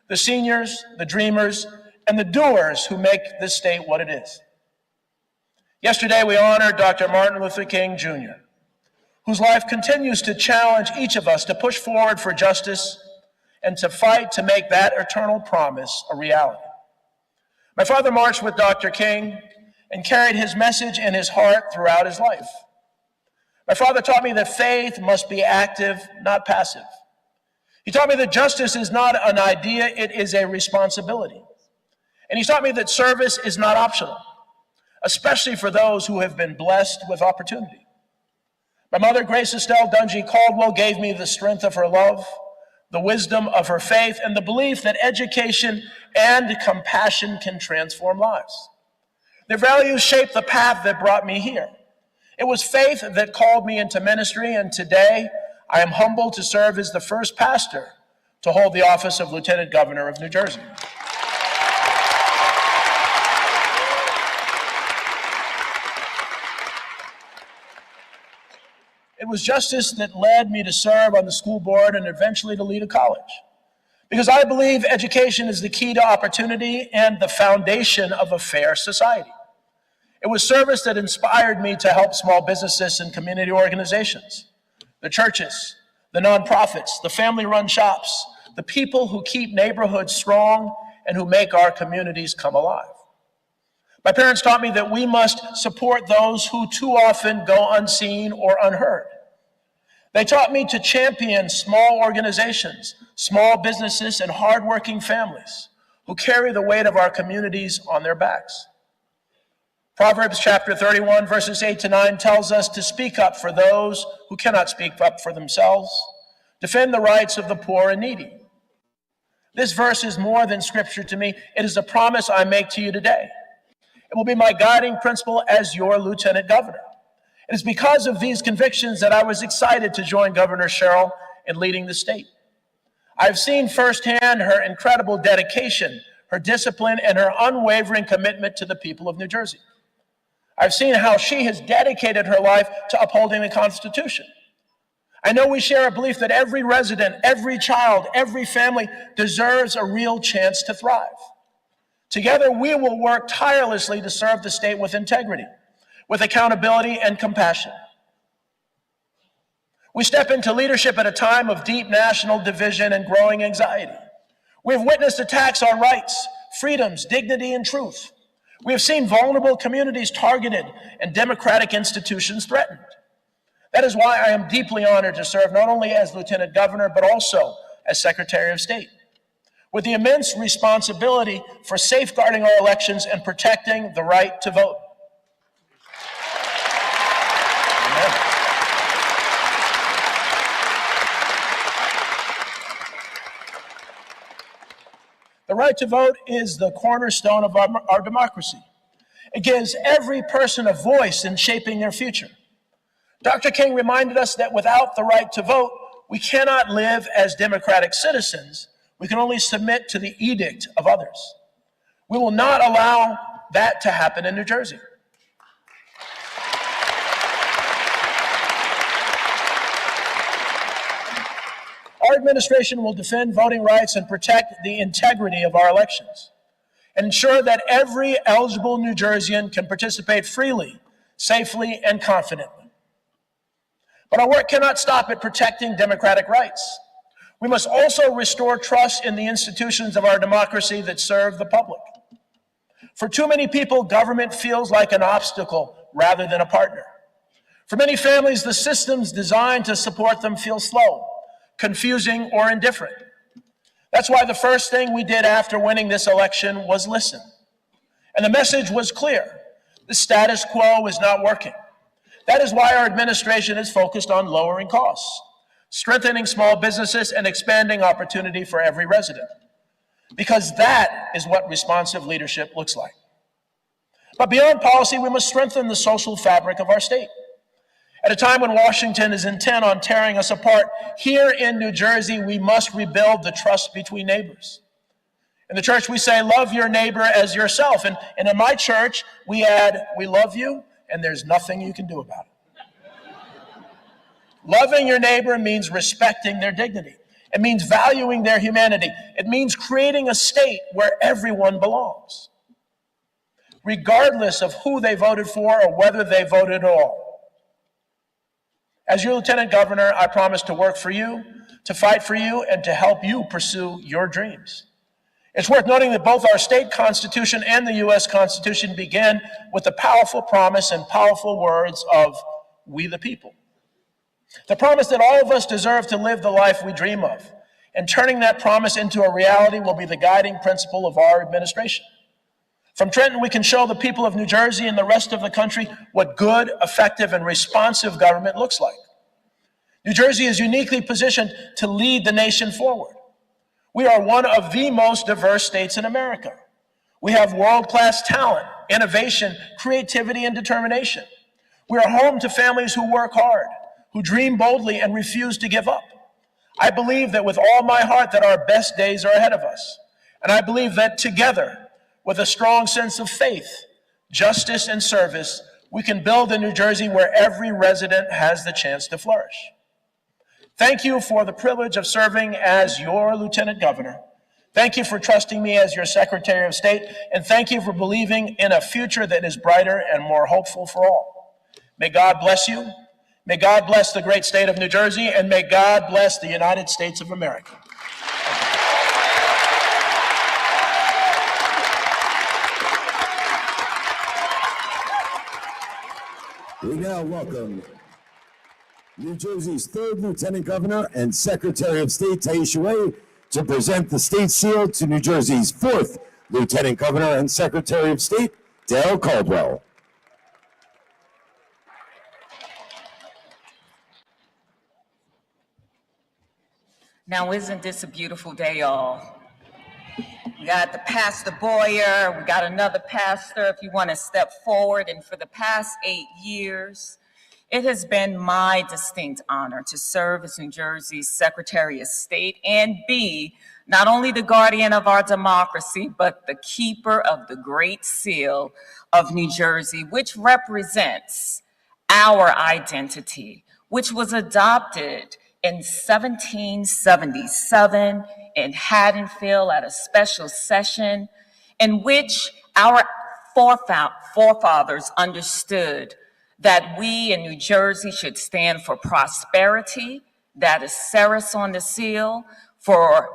the seniors, the dreamers, and the doers who make this state what it is. Yesterday, we honored Dr. Martin Luther King, Jr., whose life continues to challenge each of us to push forward for justice and to fight to make that eternal promise a reality. My father marched with Dr. King and carried his message in his heart throughout his life. My father taught me that faith must be active, not passive. He taught me that justice is not an idea, it is a responsibility. And he taught me that service is not optional, especially for those who have been blessed with opportunity. My mother, Grace Estelle Dungy Caldwell, gave me the strength of her love, the wisdom of her faith, and the belief that education and compassion can transform lives. Their values shaped the path that brought me here. It was faith that called me into ministry, and today I am humbled to serve as the first pastor to hold the office of Lieutenant Governor of New Jersey. It was justice that led me to serve on the school board and eventually to lead a college. Because I believe education is the key to opportunity and the foundation of a fair society. It was service that inspired me to help small businesses and community organizations, the churches, the nonprofits, the family-run shops, the people who keep neighborhoods strong and who make our communities come alive. My parents taught me that we must support those who too often go unseen or unheard. They taught me to champion small organizations, small businesses, and hardworking families who carry the weight of our communities on their backs. Proverbs chapter 31, verses 8 to 9 tells us to speak up for those who cannot speak up for themselves, defend the rights of the poor and needy. This verse is more than scripture to me. It is a promise I make to you today. It will be my guiding principle as your Lieutenant Governor. It is because of these convictions that I was excited to join Governor Sherrill in leading the state. I've seen firsthand her incredible dedication, her discipline, and her unwavering commitment to the people of New Jersey. I've seen how she has dedicated her life to upholding the Constitution. I know we share a belief that every resident, every child, every family deserves a real chance to thrive. Together, we will work tirelessly to serve the state with integrity, with accountability and compassion. We step into leadership at a time of deep national division and growing anxiety. We have witnessed attacks on rights, freedoms, dignity, and truth. We have seen vulnerable communities targeted and democratic institutions threatened. That is why I am deeply honored to serve not only as Lieutenant Governor, but also as Secretary of State, with the immense responsibility for safeguarding our elections and protecting the right to vote. Amen. The right to vote is the cornerstone of our democracy. It gives every person a voice in shaping their future. Dr. King reminded us that without the right to vote, we cannot live as democratic citizens. We can only submit to the edict of others. We will not allow that to happen in New Jersey. Our administration will defend voting rights and protect the integrity of our elections, and ensure that every eligible New Jerseyan can participate freely, safely, and confidently. But our work cannot stop at protecting democratic rights. We must also restore trust in the institutions of our democracy that serve the public. For too many people, government feels like an obstacle rather than a partner. For many families, the systems designed to support them feel slow, confusing, or indifferent. That's why the first thing we did after winning this election was listen. And the message was clear. The status quo is not working. That is why our administration is focused on lowering costs, strengthening small businesses, and expanding opportunity for every resident. Because that is what responsive leadership looks like. But beyond policy, we must strengthen the social fabric of our state. At a time when Washington is intent on tearing us apart, here in New Jersey, we must rebuild the trust between neighbors. In the church, we say, love your neighbor as yourself. And in my church, we add, we love you, and there's nothing you can do about it. Loving your neighbor means respecting their dignity. It means valuing their humanity. It means creating a state where everyone belongs, regardless of who they voted for or whether they voted at all. As your Lieutenant Governor, I promise to work for you, to fight for you, and to help you pursue your dreams. It's worth noting that both our state constitution and the U.S. Constitution begin with the powerful promise and powerful words of we the people. The promise that all of us deserve to live the life we dream of, and turning that promise into a reality will be the guiding principle of our administration. From Trenton, we can show the people of New Jersey and the rest of the country what good, effective, and responsive government looks like. New Jersey is uniquely positioned to lead the nation forward. We are one of the most diverse states in America. We have world-class talent, innovation, creativity, and determination. We are home to families who work hard, who dream boldly, and refuse to give up. I believe that with all my heart that our best days are ahead of us. And I believe that together, with a strong sense of faith, justice, and service, we can build a New Jersey where every resident has the chance to flourish. Thank you for the privilege of serving as your Lieutenant Governor. Thank you for trusting me as your Secretary of State, and thank you for believing in a future that is brighter and more hopeful for all. May God bless you. May God bless the great state of New Jersey, and may God bless the United States of America. We now welcome New Jersey's third Lieutenant Governor and Secretary of State, Taisha Way, to present the state seal to New Jersey's fourth Lieutenant Governor and Secretary of State, Dale Caldwell. Now, isn't this a beautiful day, y'all? We got the Pastor Boyer, we got another pastor if you want to step forward. And for the past 8 years, it has been my distinct honor to serve as New Jersey's Secretary of State and be not only the guardian of our democracy, but the keeper of the Great Seal of New Jersey, which represents our identity, which was adopted in 1777 in Haddonfield at a special session in which our forefathers understood that we in New Jersey should stand for prosperity, that is Ceres on the seal, for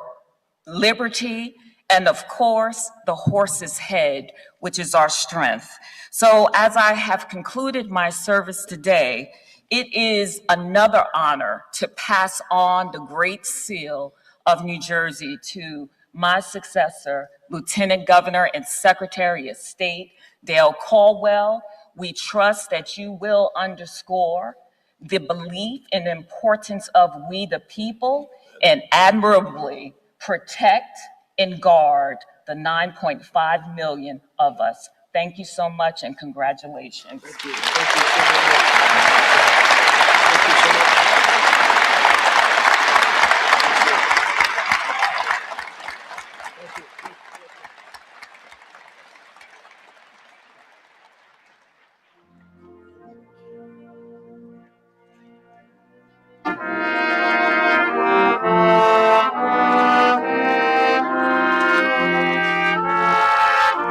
liberty, and of course, the horse's head, which is our strength. So as I have concluded my service today, it is another honor to pass on the Great Seal of New Jersey to my successor, Lieutenant Governor and Secretary of State, Dale Caldwell. We trust that you will underscore the belief and importance of we the people and admirably protect and guard the 9.5 million of us. Thank you so much and congratulations. Thank you. Thank you so much. Thank you so much.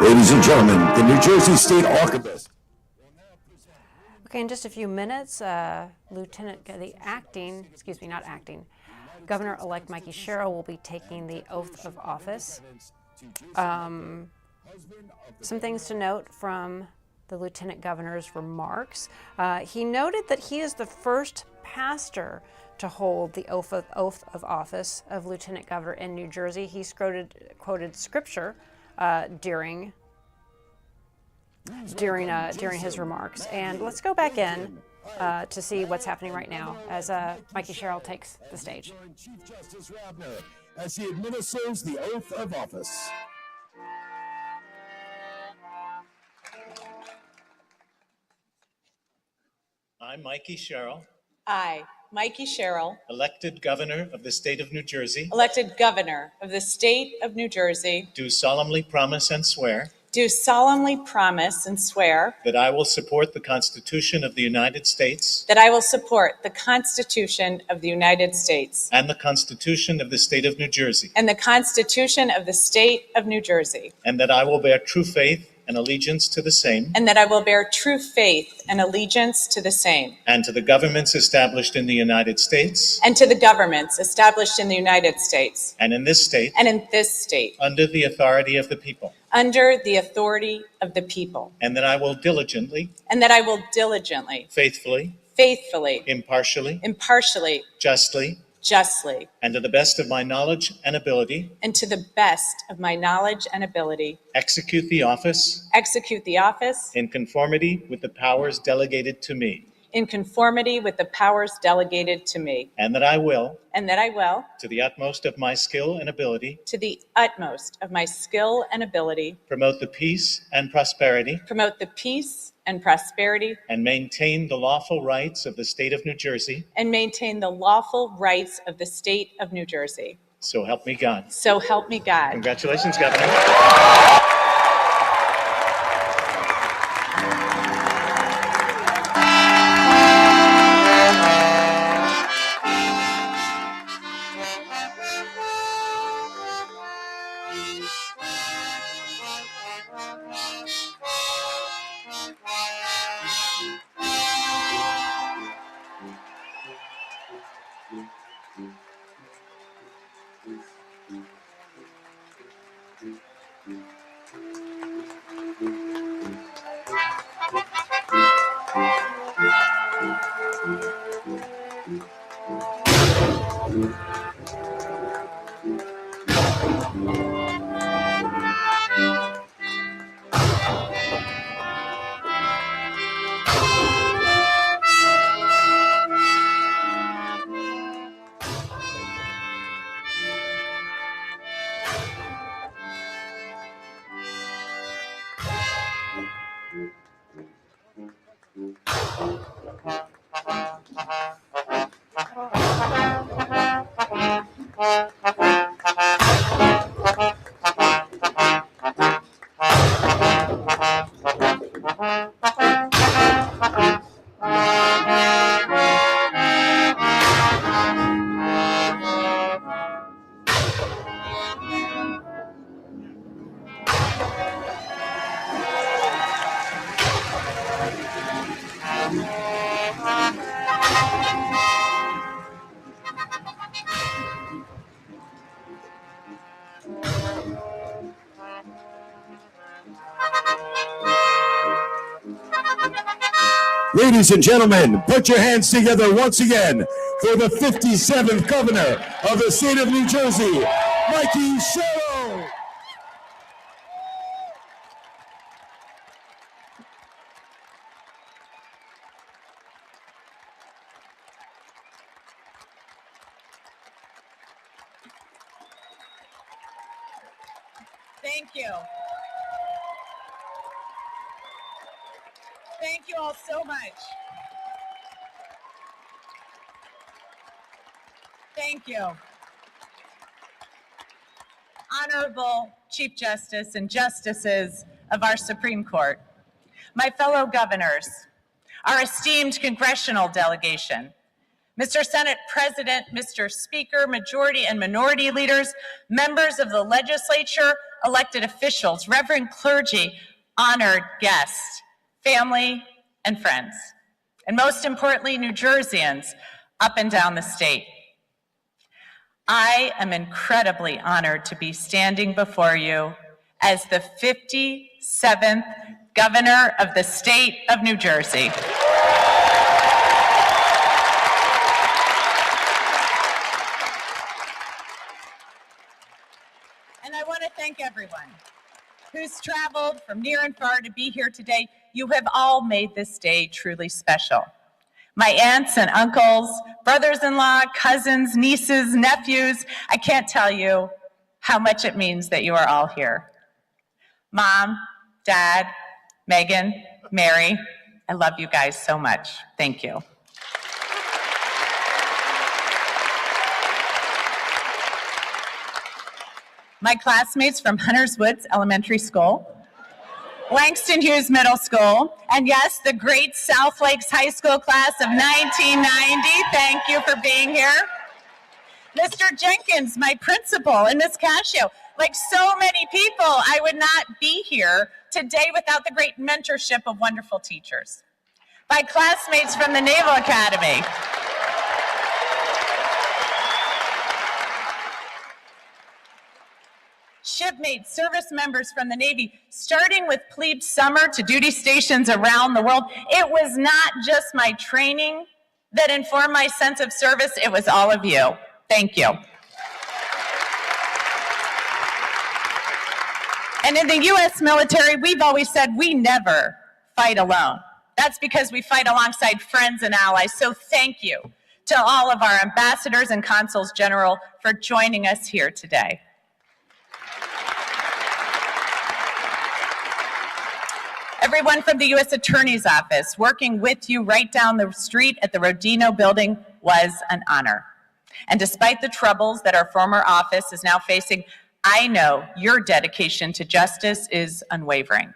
Ladies and gentlemen, the New Jersey State Archivist. Okay, in just a few minutes, Governor-elect Mikie Sherrill will be taking the oath of office. Some things to note from the Lieutenant Governor's remarks. He noted that he is the first pastor to hold the oath of office of Lieutenant Governor in New Jersey. He quoted scripture during his remarks. And let's go back in to see what's happening right now as Mikie Sherrill takes the stage. Chief Justice Radner as he administers the oath of office. I, Mikie Sherrill, I, Mikie Sherrill, elected Governor of the State of New Jersey, elected Governor of the State of New Jersey, do solemnly promise and swear do solemnly promise and swear that I will support the Constitution of the United States that I will support the Constitution of the United States and the Constitution of the State of New Jersey, and the Constitution of the State of New Jersey, and that I will bear true faith and allegiance to the same and that I will bear true faith and allegiance to the same, and to the governments established in the United States and to the governments established in the United States and in this state and in this state, under the authority of the people, under the authority of the people, and that I will diligently, faithfully, impartially, justly, and to the best of my knowledge and ability, execute the office in conformity with the powers delegated to me, and that I will, to the utmost of my skill and ability, promote the peace and prosperity, and maintain the lawful rights of the State of New Jersey. So help me God. So help me God. Congratulations, Governor. Ladies and gentlemen, put your hands together once again for the 57th governor of the state of New Jersey, Mikie Sherrill. Thank you. Thank you all so much. Thank you. Honorable Chief Justice and Justices of our Supreme Court, my fellow governors, our esteemed congressional delegation, Mr. Senate President, Mr. Speaker, majority and minority leaders, members of the legislature, elected officials, reverend clergy, honored guests, family and friends, and most importantly, New Jerseyans up and down the state. I am incredibly honored to be standing before you as the 57th governor of the state of New Jersey. And I want to thank everyone who's traveled from near and far to be here today. You have all made this day truly special. My aunts and uncles, brothers-in-law, cousins, nieces, nephews, I can't tell you how much it means that you are all here. Mom, Dad, Megan, Mary, I love you guys so much. Thank you. My classmates from Hunters Woods Elementary School, Langston Hughes Middle School, and yes, the great South Lakes High School class of 1990. Thank you for being here. Mr. Jenkins, my principal, and Ms. Cascio. Like so many people, I would not be here today without the great mentorship of wonderful teachers. My classmates from the Naval Academy. Shipmates, service members from the Navy, starting with plebe summer to duty stations around the world. It was not just my training that informed my sense of service, it was all of you. Thank you. And in the U.S. military, we've always said we never fight alone. That's because we fight alongside friends and allies. So thank you to all of our ambassadors and consuls general for joining us here today. Everyone from the U.S. Attorney's Office working with you right down the street at the Rodino Building was an honor. And despite the troubles that our former office is now facing, I know your dedication to justice is unwavering.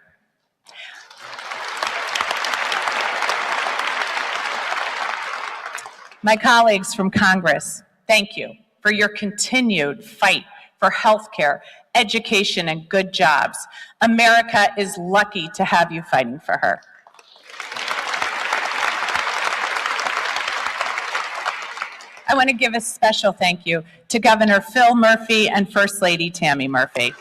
My colleagues from Congress, thank you for your continued fight for health care, education, and good jobs. America is lucky to have you fighting for her. I want to give a special thank you to Governor Phil Murphy and First Lady Tammy Murphy.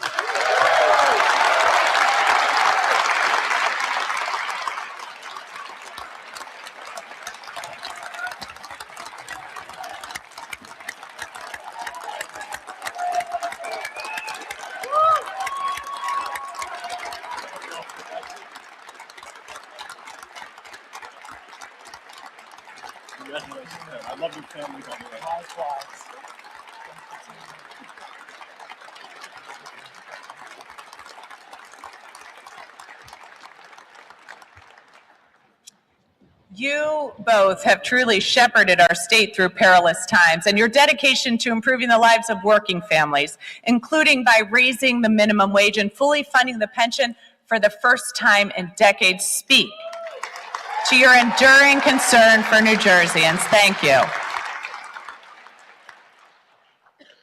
I love your family, by the way. Likewise. You both have truly shepherded our state through perilous times, and your dedication to improving the lives of working families, including by raising the minimum wage and fully funding the pension for the first time in decades, speak to your enduring concern for New Jerseyans. Thank you.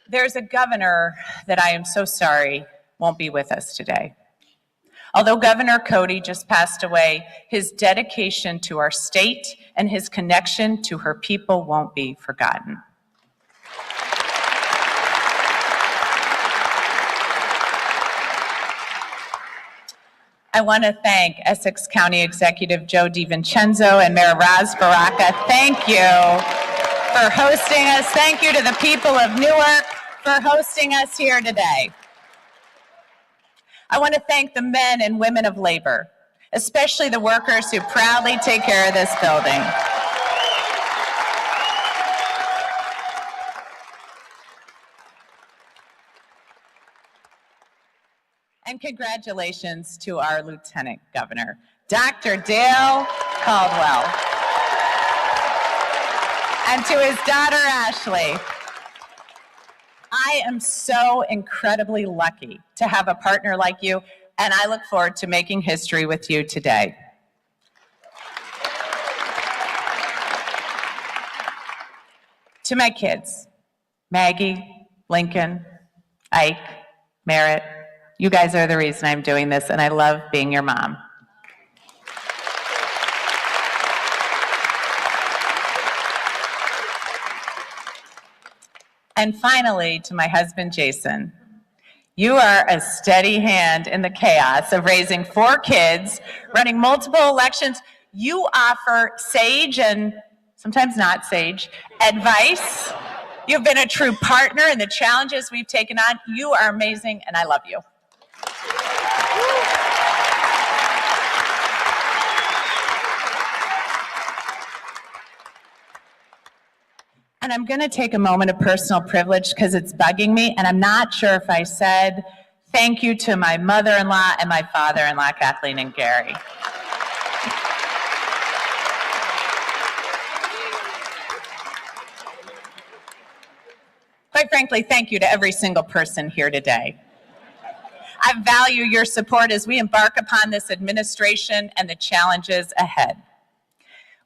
There's a governor that I am so sorry won't be with us today. Although Governor Cody just passed away, his dedication to our state and his connection to her people won't be forgotten. I want to thank Essex County Executive Joe DiVincenzo and Mayor Raz Baraka. Thank you for hosting us. Thank you to the people of Newark for hosting us here today. I want to thank the men and women of labor, especially the workers who proudly take care of this building. And congratulations to our Lieutenant Governor, Dr. Dale Caldwell, and to his daughter, Ashley. I am so incredibly lucky to have a partner like you, and I look forward to making history with you today. To my kids, Maggie, Lincoln, Ike, Merritt, you guys are the reason I'm doing this, and I love being your mom. And finally, to my husband, Jason, you are a steady hand in the chaos of raising 4 kids, running multiple elections. You offer sage and sometimes not sage advice. You've been a true partner in the challenges we've taken on. You are amazing, and I love you. And I'm going to take a moment of personal privilege because it's bugging me, and I'm not sure if I said thank you to my mother-in-law and my father-in-law, Kathleen and Gary. Quite frankly, thank you to every single person here today. I value your support as we embark upon this administration and the challenges ahead.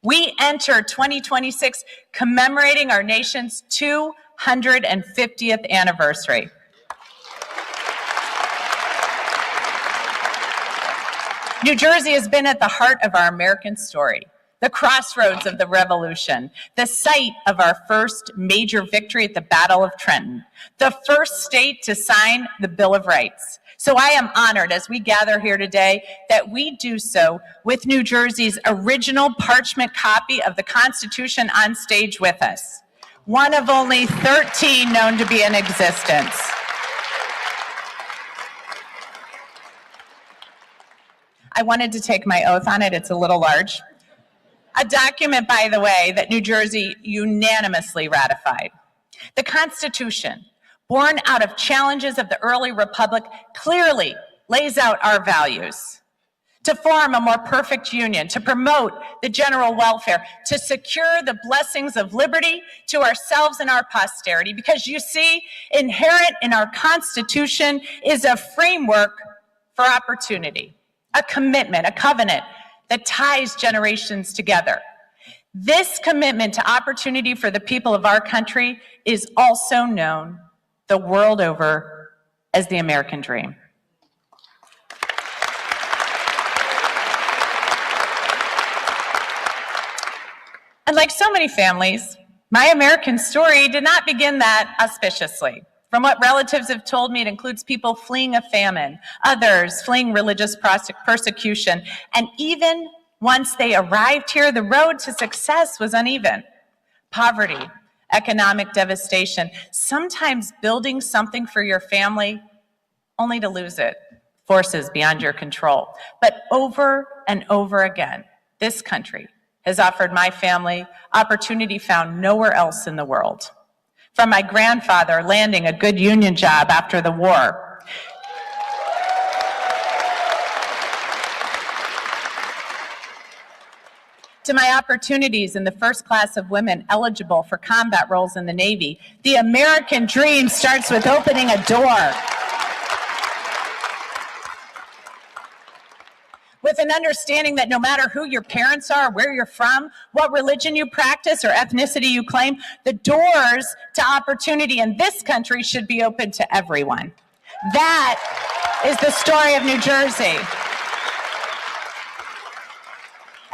We enter 2026 commemorating our nation's 250th anniversary. New Jersey has been at the heart of our American story, the crossroads of the Revolution, the site of our first major victory at the Battle of Trenton, the first state to sign the Bill of Rights. So I am honored as we gather here today that we do so with New Jersey's original parchment copy of the Constitution on stage with us, one of only 13 known to be in existence. I wanted to take my oath on it. It's a little large. A document, by the way, that New Jersey unanimously ratified. The Constitution, born out of challenges of the early republic, clearly lays out our values. To form a more perfect union, to promote the general welfare, to secure the blessings of liberty to ourselves and our posterity. Because you see, inherent in our Constitution is a framework for opportunity, a commitment, a covenant that ties generations together. This commitment to opportunity for the people of our country is also known the world over as the American dream. And like so many families, my American story did not begin that auspiciously. From what relatives have told me, it includes people fleeing a famine, others fleeing religious persecution, and even once they arrived here, the road to success was uneven. Poverty, economic devastation, sometimes building something for your family only to lose it, forces beyond your control. But over and over again, this country has offered my family opportunity found nowhere else in the world. From my grandfather landing a good union job after the war, to my opportunities in the first class of women eligible for combat roles in the Navy. The American dream starts with opening a door. With an understanding that no matter who your parents are, where you're from, what religion you practice or ethnicity you claim, the doors to opportunity in this country should be open to everyone. That is the story of New Jersey.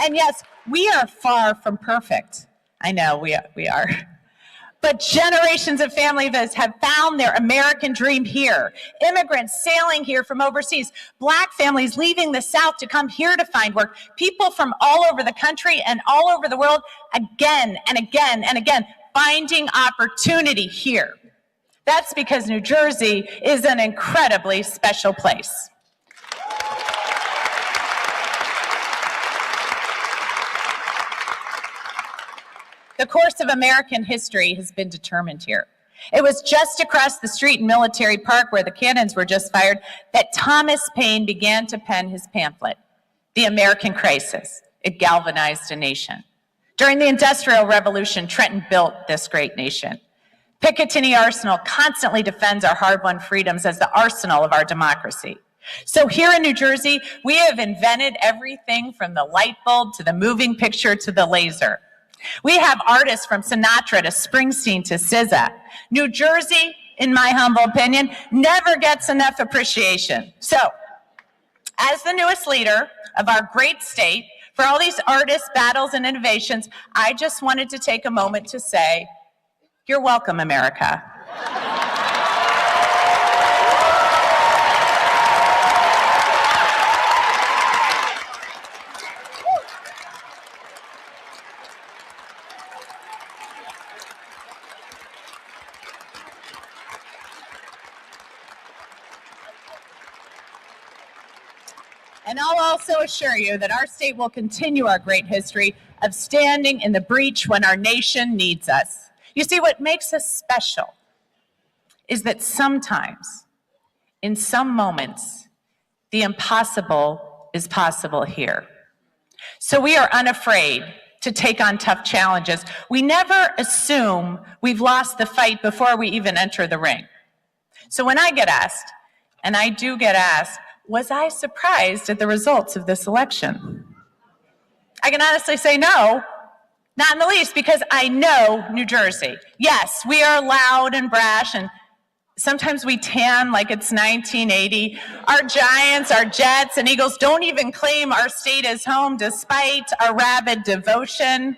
And yes, we are far from perfect. I know we are. But generations of families have found their American dream here. Immigrants sailing here from overseas, Black families leaving the South to come here to find work, people from all over the country and all over the world, again and again and again, finding opportunity here. That's because New Jersey is an incredibly special place. The course of American history has been determined here. It was just across the street in Military Park, where the cannons were just fired, that Thomas Paine began to pen his pamphlet, The American Crisis. It galvanized a nation. During the Industrial Revolution, Trenton built this great nation. Picatinny Arsenal constantly defends our hard-won freedoms as the arsenal of our democracy. So here in New Jersey, we have invented everything from the light bulb to the moving picture to the laser. We have artists from Sinatra to Springsteen to SZA. New Jersey, in my humble opinion, never gets enough appreciation. So, as the newest leader of our great state, for all these artists, battles, and innovations, I just wanted to take a moment to say, you're welcome, America. And I'll also assure you that our state will continue our great history of standing in the breach when our nation needs us. You see, what makes us special is that sometimes, in some moments, the impossible is possible here. So we are unafraid to take on tough challenges. We never assume we've lost the fight before we even enter the ring. So when I get asked, and I do get asked, was I surprised at the results of this election? I can honestly say no, not in the least, because I know New Jersey. Yes, we are loud and brash, and sometimes we tan like it's 1980. Our Giants, our Jets, and Eagles don't even claim our state as home despite our rabid devotion.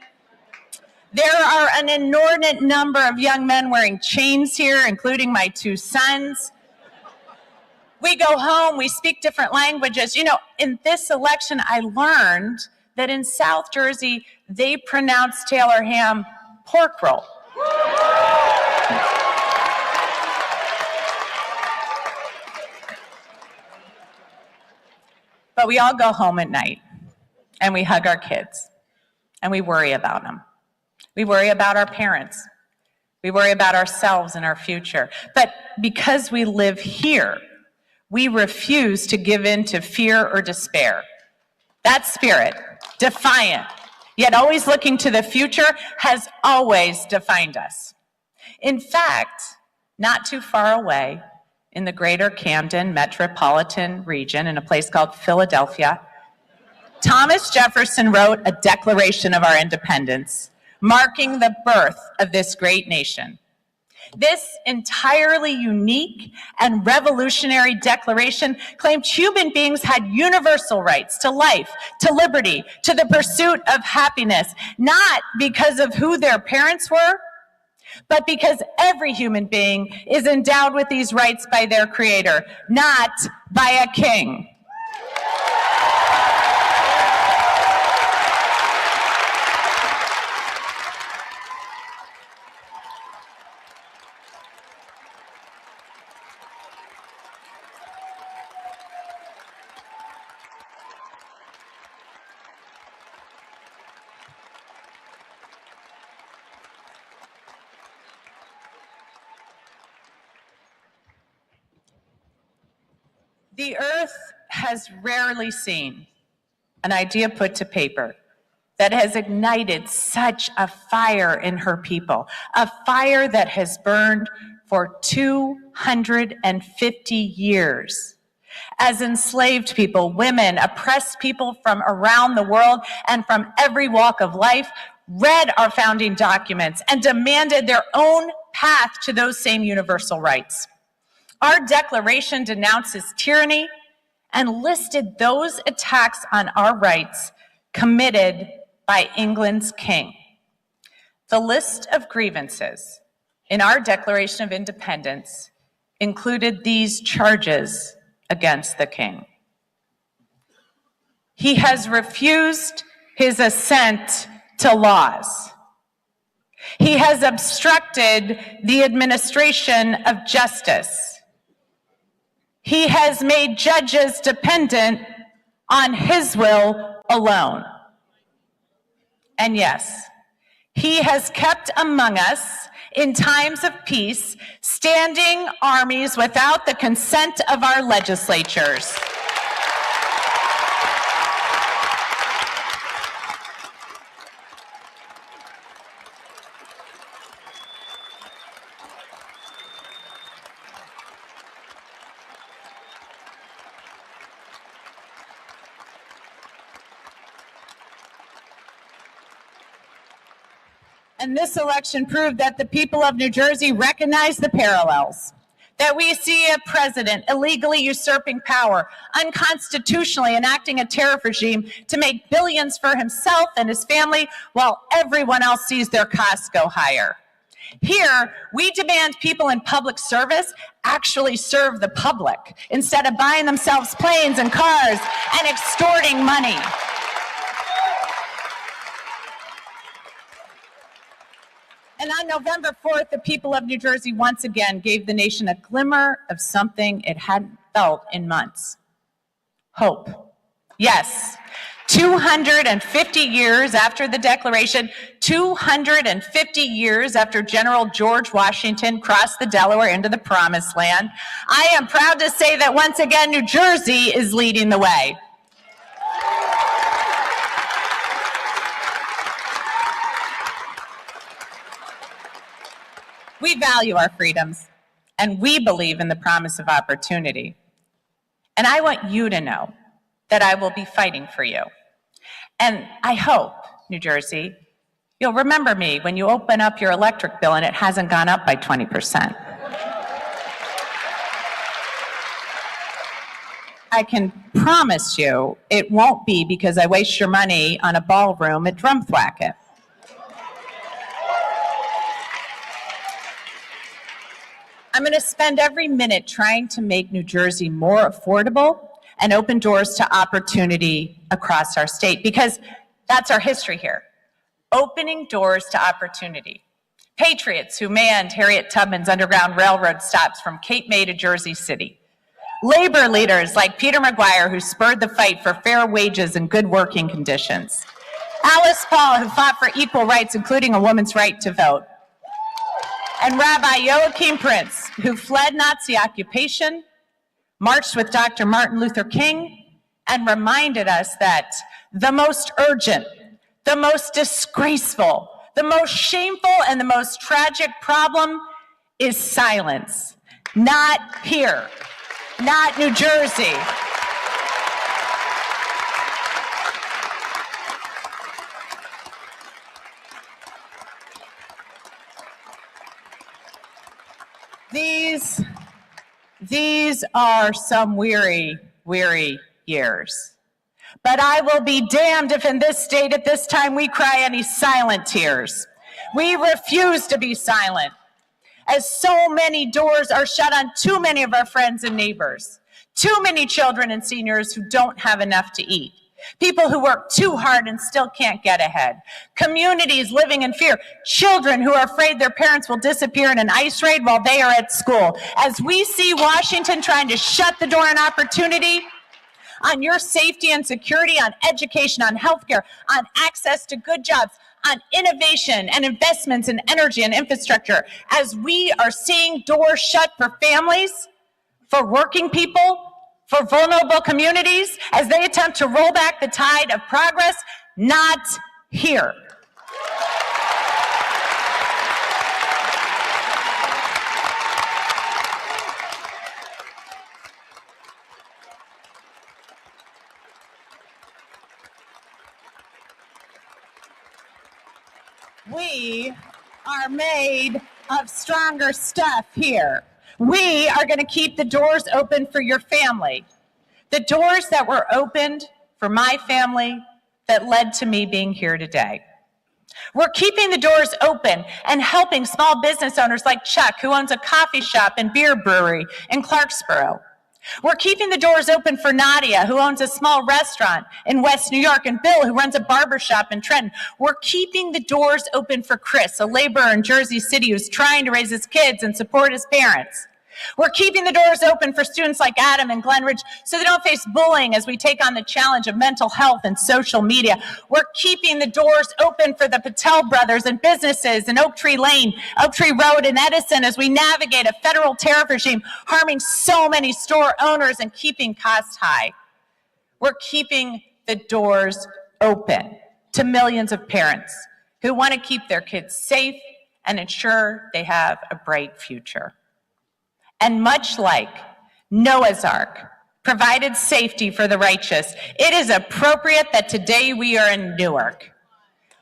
There are an inordinate number of young men wearing chains here, including my two sons. We go home, we speak different languages. You know, in this election, I learned that in South Jersey, they pronounce Taylor ham pork roll. But we all go home at night, and we hug our kids, and we worry about them. We worry about our parents. We worry about ourselves and our future. But because we live here, we refuse to give in to fear or despair. That spirit, defiant, yet always looking to the future, has always defined us. In fact, not too far away, in the greater Camden metropolitan region, in a place called Philadelphia, Thomas Jefferson wrote a Declaration of our Independence, marking the birth of this great nation. This entirely unique and revolutionary declaration claimed human beings had universal rights to life, to liberty, to the pursuit of happiness, not because of who their parents were, but because every human being is endowed with these rights by their creator, not by a king. The earth has rarely seen an idea put to paper that has ignited such a fire in her people, a fire that has burned for 250 years. As enslaved people, women, oppressed people from around the world and from every walk of life read our founding documents and demanded their own path to those same universal rights. Our declaration denounces tyranny and listed those attacks on our rights committed by England's king. The list of grievances in our Declaration of Independence included these charges against the king. He has refused his assent to laws. He has obstructed the administration of justice. He has made judges dependent on his will alone. And yes, he has kept among us, in times of peace, standing armies without the consent of our legislatures. And this election proved that the people of New Jersey recognize the parallels. That we see a president illegally usurping power, unconstitutionally enacting a tariff regime to make billions for himself and his family while everyone else sees their costs go higher. Here, we demand people in public service actually serve the public instead of buying themselves planes and cars and extorting money. And on November 4th, the people of New Jersey once again gave the nation a glimmer of something it hadn't felt in months. Hope. Yes, 250 years after the Declaration, 250 years after General George Washington crossed the Delaware into the Promised Land, I am proud to say that once again, New Jersey is leading the way. We value our freedoms, and we believe in the promise of opportunity. And I want you to know that I will be fighting for you. And I hope, New Jersey, you'll remember me when you open up your electric bill and it hasn't gone up by 20%. I can promise you it won't be because I waste your money on a ballroom at Drumthwacket. I'm going to spend every minute trying to make New Jersey more affordable and open doors to opportunity across our state, because that's our history here. Opening doors to opportunity. Patriots who manned Harriet Tubman's Underground Railroad stops from Cape May to Jersey City. Labor leaders like Peter McGuire, who spurred the fight for fair wages and good working conditions. Alice Paul, who fought for equal rights, including a woman's right to vote. And Rabbi Joachim Prince, who fled Nazi occupation, marched with Dr. Martin Luther King, and reminded us that the most urgent, the most disgraceful, the most shameful, and the most tragic problem is silence. Not here, not New Jersey. These are some weary, weary years. But I will be damned if in this state at this time we cry any silent tears. We refuse to be silent, as so many doors are shut on too many of our friends and neighbors, too many children and seniors who don't have enough to eat. People who work too hard and still can't get ahead. Communities living in fear. Children who are afraid their parents will disappear in an ICE raid while they are at school. As we see Washington trying to shut the door on opportunity, on your safety and security, on education, on healthcare, on access to good jobs, on innovation and investments in energy and infrastructure, as we are seeing doors shut for families, for working people, for vulnerable communities, as they attempt to roll back the tide of progress, not here. We are made of stronger stuff here. We are going to keep the doors open for your family. The doors that were opened for my family, that led to me being here today. We're keeping the doors open and helping small business owners like Chuck, who owns a coffee shop and beer brewery in Clarksboro. We're keeping the doors open for Nadia, who owns a small restaurant in West New York, and Bill, who runs a barbershop in Trenton. We're keeping the doors open for Chris, a laborer in Jersey City who's trying to raise his kids and support his parents. We're keeping the doors open for students like Adam and Glenridge so they don't face bullying as we take on the challenge of mental health and social media. We're keeping the doors open for the Patel brothers and businesses in Oak Tree Lane, Oak Tree Road, and Edison as we navigate a federal tariff regime harming so many store owners and keeping costs high. We're keeping the doors open to millions of parents who want to keep their kids safe and ensure they have a bright future. And much like Noah's Ark provided safety for the righteous, it is appropriate that today we are in Newark.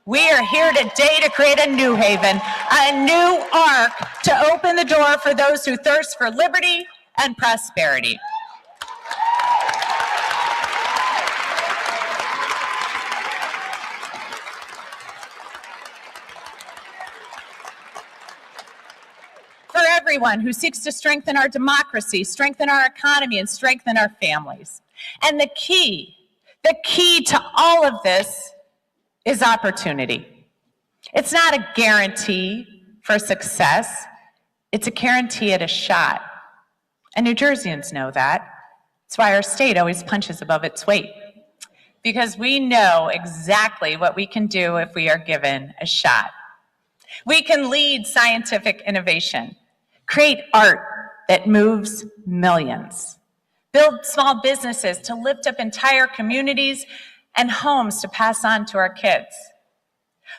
We are here today to create a new haven, a new ark to open the door for those who thirst for liberty and prosperity. For everyone who seeks to strengthen our democracy, strengthen our economy, and strengthen our families. And the key to all of this is opportunity. It's not a guarantee for success. It's a guarantee at a shot. And New Jerseyans know that. That's why our state always punches above its weight. Because we know exactly what we can do if we are given a shot. We can lead scientific innovation, create art that moves millions, build small businesses to lift up entire communities and homes to pass on to our kids.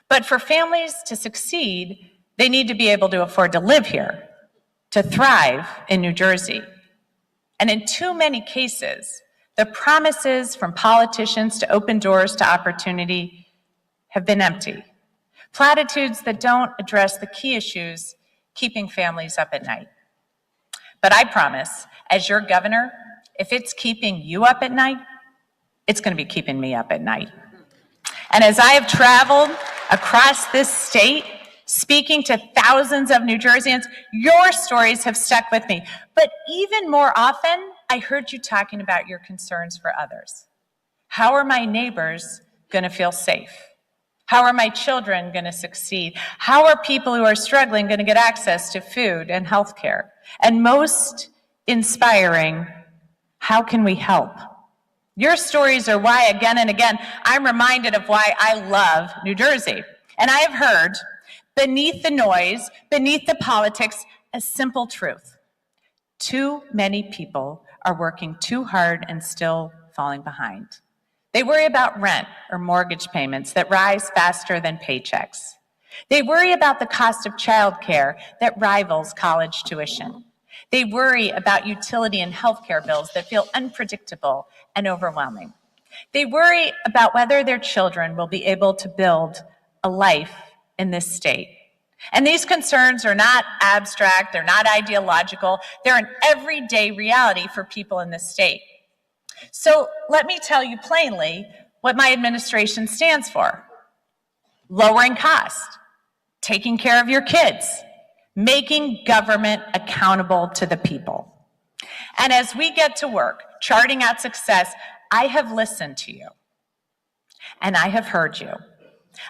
But for families to succeed, they need to be able to afford to live here, to thrive in New Jersey. And in too many cases, the promises from politicians to open doors to opportunity have been empty. Platitudes that don't address the key issues keeping families up at night. But I promise, as your governor, if it's keeping you up at night, it's going to be keeping me up at night. And as I have traveled across this state, speaking to thousands of New Jerseyans, your stories have stuck with me. But even more often, I heard you talking about your concerns for others. How are my neighbors going to feel safe? How are my children going to succeed? How are people who are struggling going to get access to food and health care? And most inspiring, how can we help? Your stories are why, again and again, I'm reminded of why I love New Jersey. And I have heard, beneath the noise, beneath the politics, a simple truth. Too many people are working too hard and still falling behind. They worry about rent or mortgage payments that rise faster than paychecks. They worry about the cost of childcare that rivals college tuition. They worry about utility and healthcare bills that feel unpredictable and overwhelming. They worry about whether their children will be able to build a life in this state. And these concerns are not abstract, they're not ideological, they're an everyday reality for people in this state. So let me tell you plainly what my administration stands for. Lowering cost, taking care of your kids, making government accountable to the people. And as we get to work, charting out success, I have listened to you, and I have heard you.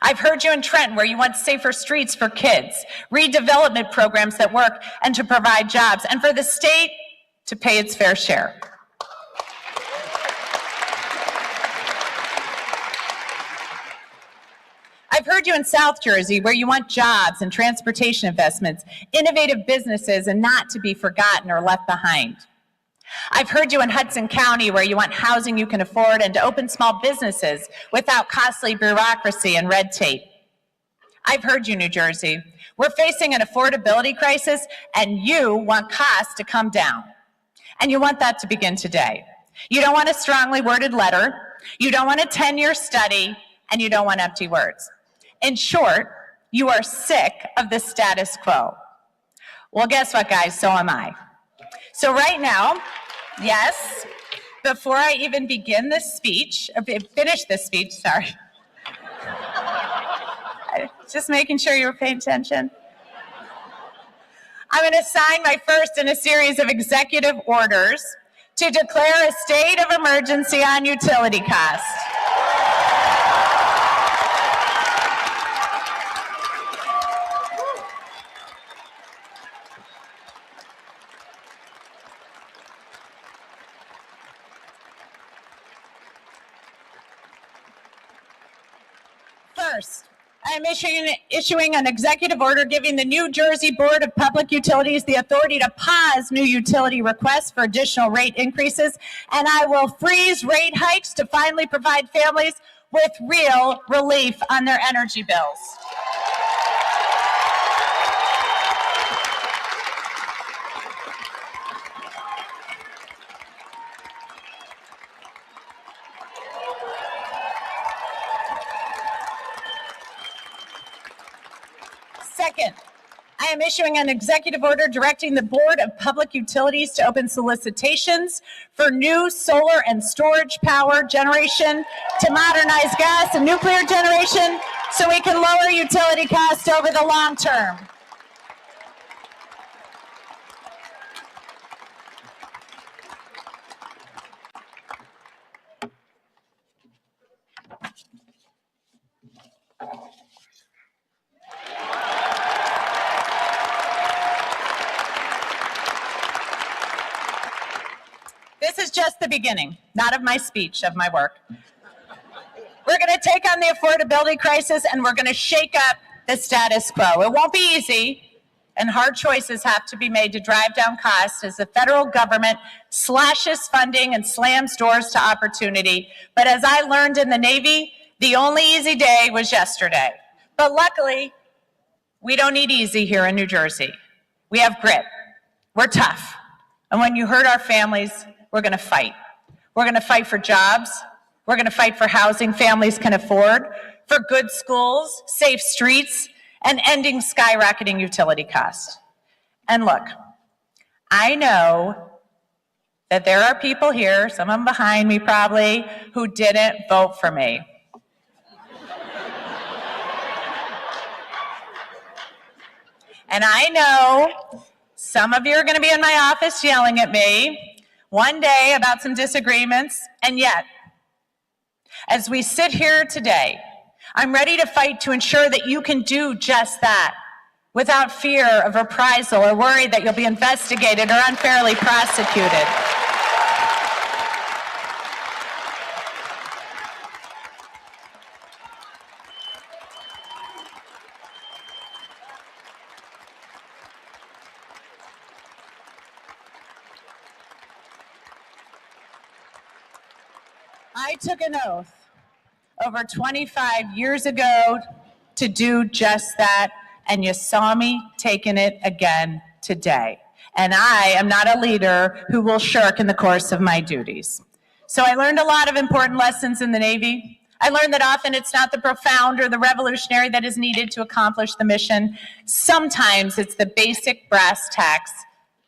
I've heard you in Trenton, where you want safer streets for kids, redevelopment programs that work, and to provide jobs, and for the state to pay its fair share. I've heard you in South Jersey, where you want jobs and transportation investments, innovative businesses, and not to be forgotten or left behind. I've heard you in Hudson County, where you want housing you can afford and to open small businesses without costly bureaucracy and red tape. I've heard you, New Jersey. We're facing an affordability crisis, and you want costs to come down. And you want that to begin today. You don't want a strongly worded letter, you don't want a 10-year study, and you don't want empty words. In short, you are sick of the status quo. Well, guess what, guys? So am I. So right now, yes, before I even begin this speech, finish this speech, sorry, Just making sure you were paying attention. I'm going to sign my first in a series of executive orders to declare a state of emergency on utility costs. First, I am issuing an executive order giving the New Jersey Board of Public Utilities the authority to pause new utility requests for additional rate increases, and I will freeze rate hikes to finally provide families with real relief on their energy bills. Second, I am issuing an executive order directing the Board of Public Utilities to open solicitations for new solar and storage power generation to modernize gas and nuclear generation so we can lower utility costs over the long term. This is just the beginning, not of my speech, of my work. We're going to take on the affordability crisis and we're going to shake up the status quo. It won't be easy, and hard choices have to be made to drive down costs as the federal government slashes funding and slams doors to opportunity. But as I learned in the Navy, the only easy day was yesterday. But luckily, we don't need easy here in New Jersey. We have grit. We're tough. And when you hurt our families, we're going to fight. We're going to fight for jobs. We're going to fight for housing families can afford, for good schools, safe streets, and ending skyrocketing utility costs. And look, I know that there are people here, some of them behind me probably, who didn't vote for me. And I know some of you are going to be in my office yelling at me one day about some disagreements, and yet, as we sit here today, I'm ready to fight to ensure that you can do just that without fear of reprisal or worry that you'll be investigated or unfairly prosecuted. I took an oath over 25 years ago to do just that, and you saw me taking it again today. And I am not a leader who will shirk in the course of my duties. So I learned a lot of important lessons in the Navy. I learned that often it's not the profound or the revolutionary that is needed to accomplish the mission. Sometimes it's the basic brass tacks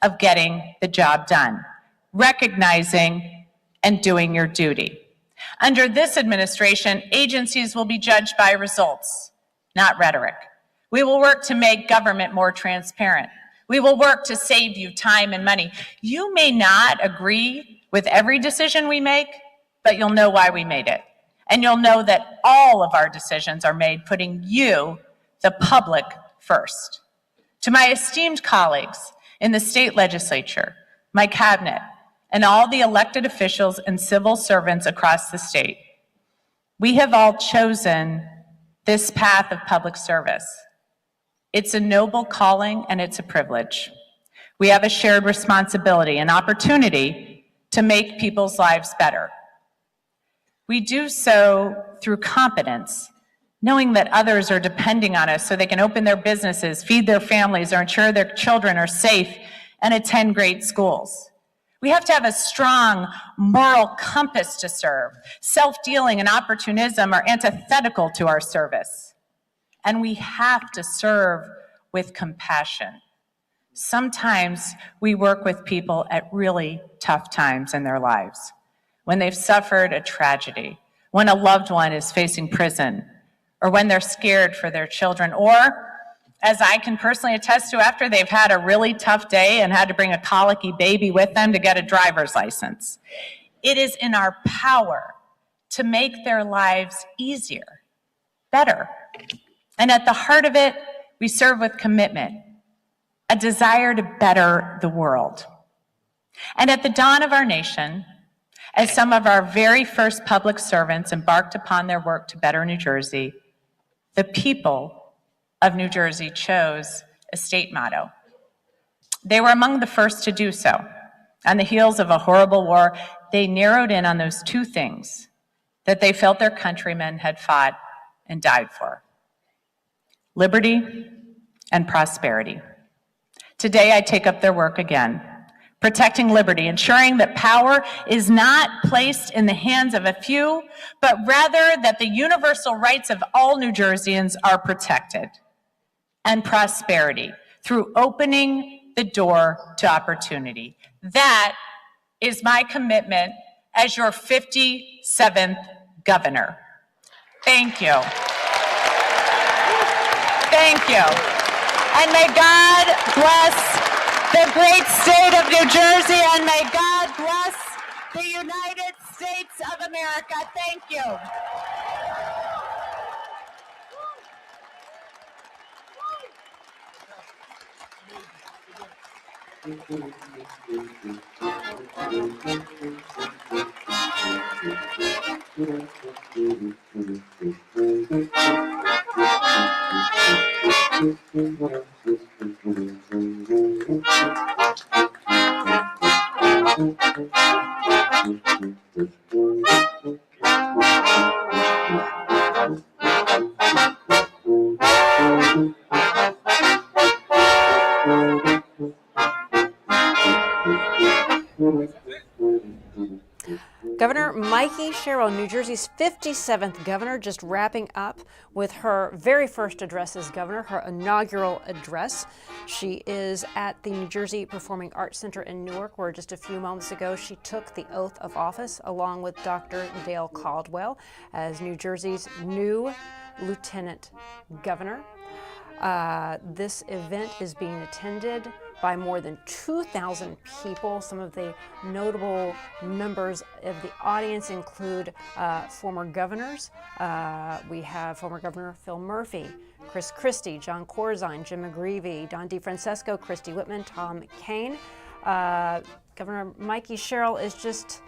of getting the job done, recognizing and doing your duty. Under this administration, agencies will be judged by results, not rhetoric. We will work to make government more transparent. We will work to save you time and money. You may not agree with every decision we make, but you'll know why we made it. And you'll know that all of our decisions are made putting you, the public, first. To my esteemed colleagues in the state legislature, my cabinet, and all the elected officials and civil servants across the state, we have all chosen this path of public service. It's a noble calling and it's a privilege. We have a shared responsibility and opportunity to make people's lives better. We do so through competence, knowing that others are depending on us so they can open their businesses, feed their families, or ensure their children are safe and attend great schools. We have to have a strong moral compass to serve. Self-dealing and opportunism are antithetical to our service. And we have to serve with compassion. Sometimes we work with people at really tough times in their lives, when they've suffered a tragedy, when a loved one is facing prison, or when they're scared for their children, or, as I can personally attest to, after they've had a really tough day and had to bring a colicky baby with them to get a driver's license. It is in our power to make their lives easier, better. And at the heart of it, we serve with commitment, a desire to better the world. And at the dawn of our nation, as some of our very first public servants embarked upon their work to better New Jersey, the people of New Jersey chose a state motto. They were among the first to do so. On the heels of a horrible war, they narrowed in on those two things that they felt their countrymen had fought and died for: liberty and prosperity. Today, I take up their work again, protecting liberty, ensuring that power is not placed in the hands of a few, but rather that the universal rights of all New Jerseyans are protected, and prosperity through opening the door to opportunity. That is my commitment as your 57th governor. Thank you. Thank you. And may God bless the great state of New Jersey, and may God bless the United States of America. Thank you. Governor Mikie Sherrill, New Jersey's 57th governor, just wrapping up with her very first address as governor, her inaugural address. She is at the New Jersey Performing Arts Center in Newark, where just a few moments ago she took the oath of office along with Dr. Dale Caldwell as New Jersey's new lieutenant governor. This event is being attended by more than 2,000 people. Some of the notable members of the audience include former governors. We have former Governor Phil Murphy, Chris Christie, John Corzine, Jim McGreevey, Don DeFrancesco, Christy Whitman, Tom Kaine. Governor Mikie Sherrill is just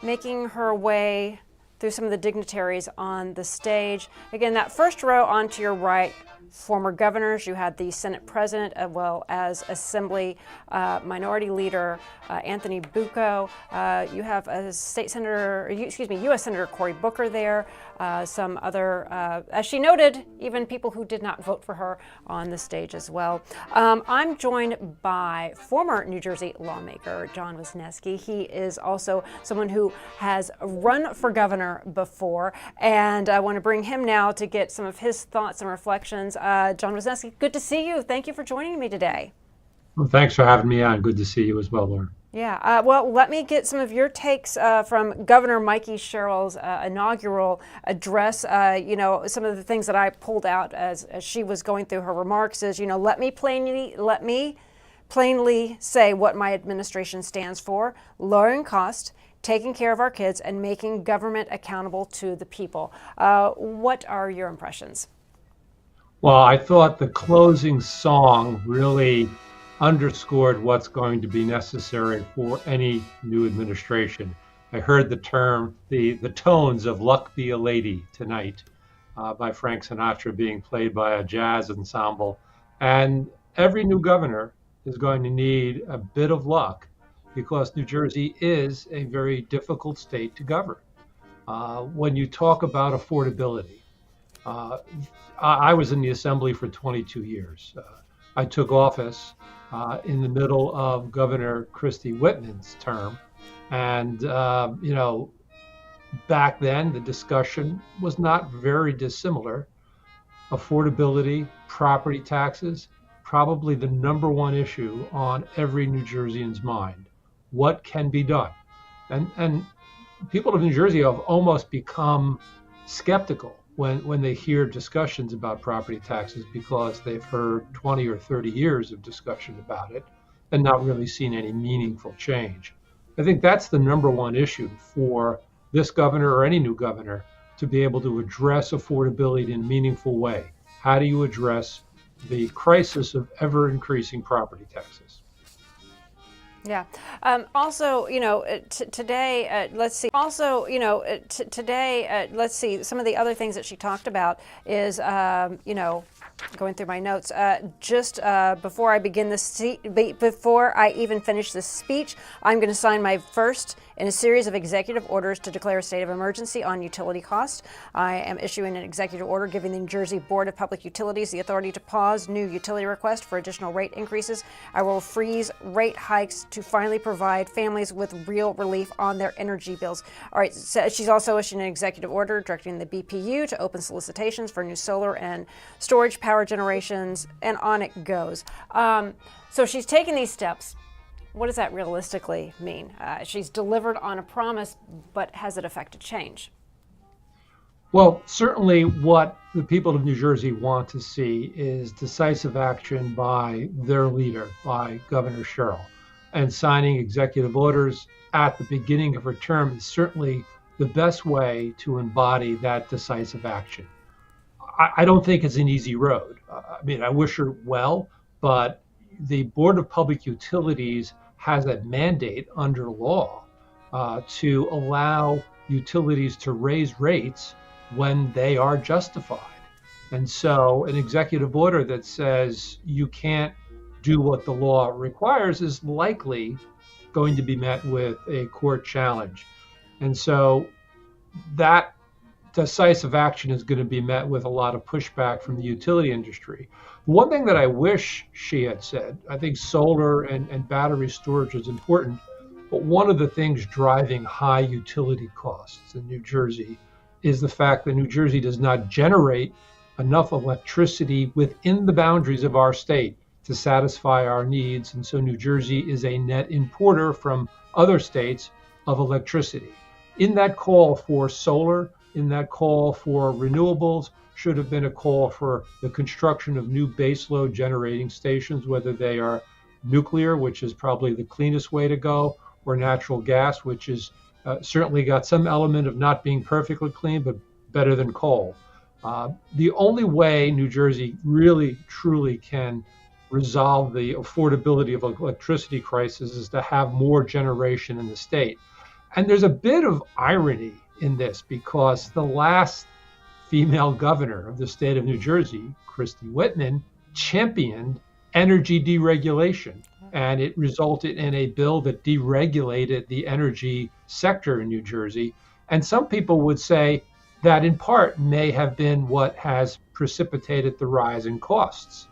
making her way through some of the dignitaries on the stage. Again, that first row on to your right, former governors. You had the Senate President as well as Assembly Minority Leader Anthony Bucco. You have a State Senator, U.S. Senator Cory Booker there. Some other, as she noted, even people who did not vote for her on the stage as well. I'm joined by former New Jersey lawmaker John Wisniewski. He is also someone who has run for governor before, and I want to bring him now to get some of his thoughts and reflections. John Wisniewski, good to see you. Thank you for joining me today. Well, thanks for having me on. Good to see you as well, Laura. Yeah, well, let me get some of your takes from Governor Mikie Sherrill's inaugural address. Some of the things that I pulled out as she was going through her remarks is, let me plainly say what my administration stands for: lowering cost, taking care of our kids, and making government accountable to the people. What are your impressions? Well, I thought the closing song really underscored what's going to be necessary for any new administration. I heard the tones of "Luck Be a Lady" tonight by Frank Sinatra being played by a jazz ensemble. And every new governor is going to need a bit of luck, because New Jersey is a very difficult state to govern. When you talk about affordability, I was in the Assembly for 22 years. I took office in the middle of Governor Christy Whitman's term. And, back then the discussion was not very dissimilar. Affordability, property taxes, probably the number one issue on every New Jerseyan's mind. What can be done? And people of New Jersey have almost become skeptical when they hear discussions about property taxes because they've heard 20 or 30 years of discussion about it and not really seen any meaningful change. I think that's the number one issue for this governor or any new governor, to be able to address affordability in a meaningful way. How do you address the crisis of ever increasing property taxes? Yeah. Also, today, let's see. Also, today, let's see. Some of the other things that she talked about is, going through my notes. Just before I begin before I even finish this speech, I'm going to sign my first in a series of executive orders to declare a state of emergency on utility costs. I am issuing an executive order giving the New Jersey Board of Public Utilities the authority to pause new utility requests for additional rate increases. I will freeze rate hikes to finally provide families with real relief on their energy bills. All right, so she's also issuing an executive order directing the BPU to open solicitations for new solar and storage power generations, and on it goes. So she's taking these steps. What does that realistically mean? She's delivered on a promise, but has it affected change? Well, certainly what the people of New Jersey want to see is decisive action by their leader, by Governor Sherrill. And signing executive orders at the beginning of her term is certainly the best way to embody that decisive action. I don't think it's an easy road. I mean, I wish her well, but the Board of Public Utilities has a mandate under law to allow utilities to raise rates when they are justified. And so an executive order that says you can't do what the law requires is likely going to be met with a court challenge. And so that decisive action is going to be met with a lot of pushback from the utility industry. One thing that I wish she had said, I think solar and battery storage is important, but one of the things driving high utility costs in New Jersey is the fact that New Jersey does not generate enough electricity within the boundaries of our state to satisfy our needs. And so New Jersey is a net importer from other states of electricity. In that call for solar, in that call for renewables, should have been a call for the construction of new baseload generating stations, whether they are nuclear, which is probably the cleanest way to go, or natural gas, which is certainly got some element of not being perfectly clean, but better than coal. The only way New Jersey really, truly can resolve the affordability of electricity crisis is to have more generation in the state. And there's a bit of irony in this because the last female governor of the state of New Jersey, Christie Whitman, championed energy deregulation. And it resulted in a bill that deregulated the energy sector in New Jersey. And some people would say that in part may have been what has precipitated the rise in costs.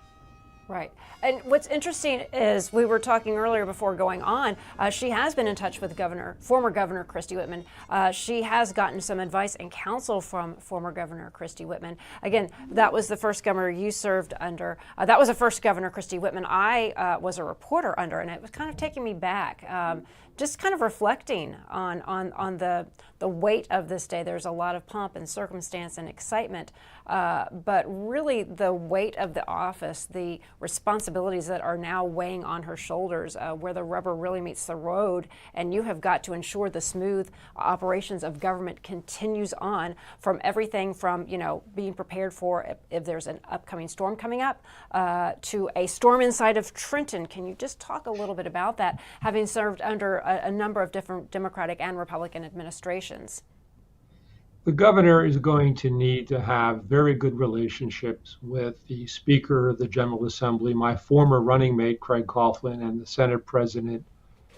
Right. And what's interesting is we were talking earlier before going on, she has been in touch with former Governor Christie Whitman. She has gotten some advice and counsel from former Governor Christie Whitman. Again, that was the first governor you served under. That was the first Governor Christie Whitman I was a reporter under, and it was kind of taking me back. Just kind of reflecting on the weight of this day. There's a lot of pomp and circumstance and excitement, but really the weight of the office, the responsibilities that are now weighing on her shoulders, where the rubber really meets the road, and you have got to ensure the smooth operations of government continues on, from everything from being prepared for if there's an upcoming storm coming up to a storm inside of Trenton. Can you just talk a little bit about that, having served under a number of different Democratic and Republican administrations? The governor is going to need to have very good relationships with the Speaker of the General Assembly, my former running mate, Craig Coughlin, and the Senate President,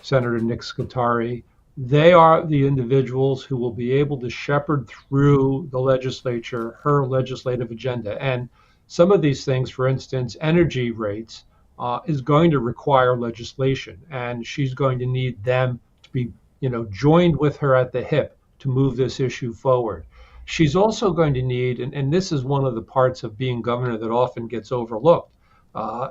Senator Nick Scutari. They are the individuals who will be able to shepherd through the legislature her legislative agenda. And some of these things, for instance, energy rates, is going to require legislation, and she's going to need them to be, joined with her at the hip to move this issue forward. She's also going to need, and this is one of the parts of being governor that often gets overlooked,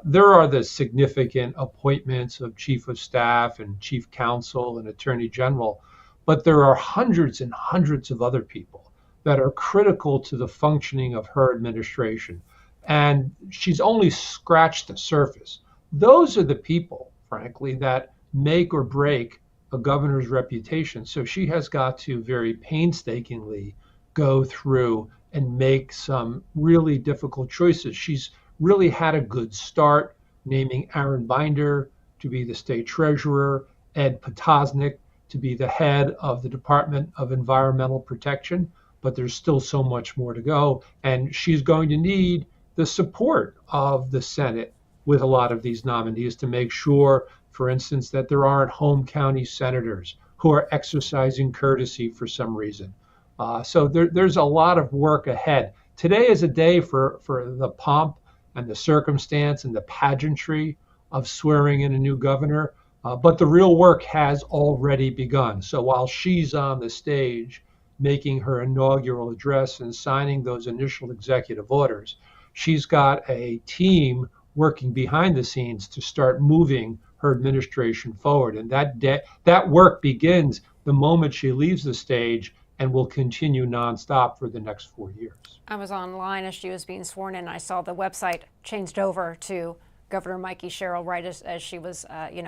there are the significant appointments of chief of staff and chief counsel and attorney general, but there are hundreds and hundreds of other people that are critical to the functioning of her administration. And she's only scratched the surface. Those are the people, frankly, that make or break a governor's reputation. So she has got to very painstakingly go through and make some really difficult choices. She's really had a good start naming Aaron Binder to be the state treasurer, Ed Potosnik to be the head of the Department of Environmental Protection, but there's still so much more to go. And she's going to need the support of the Senate with a lot of these nominees to make sure, for instance, that there aren't home county senators who are exercising courtesy for some reason. So there's a lot of work ahead. Today is a day for the pomp and the circumstance and the pageantry of swearing in a new governor, but the real work has already begun. So while she's on the stage making her inaugural address and signing those initial executive orders, she's got a team working behind the scenes to start moving her administration forward. And that work begins the moment she leaves the stage and will continue nonstop for the next 4 years. I was online as she was being sworn in. I saw the website changed over to Governor Mikie Sherrill right as she was,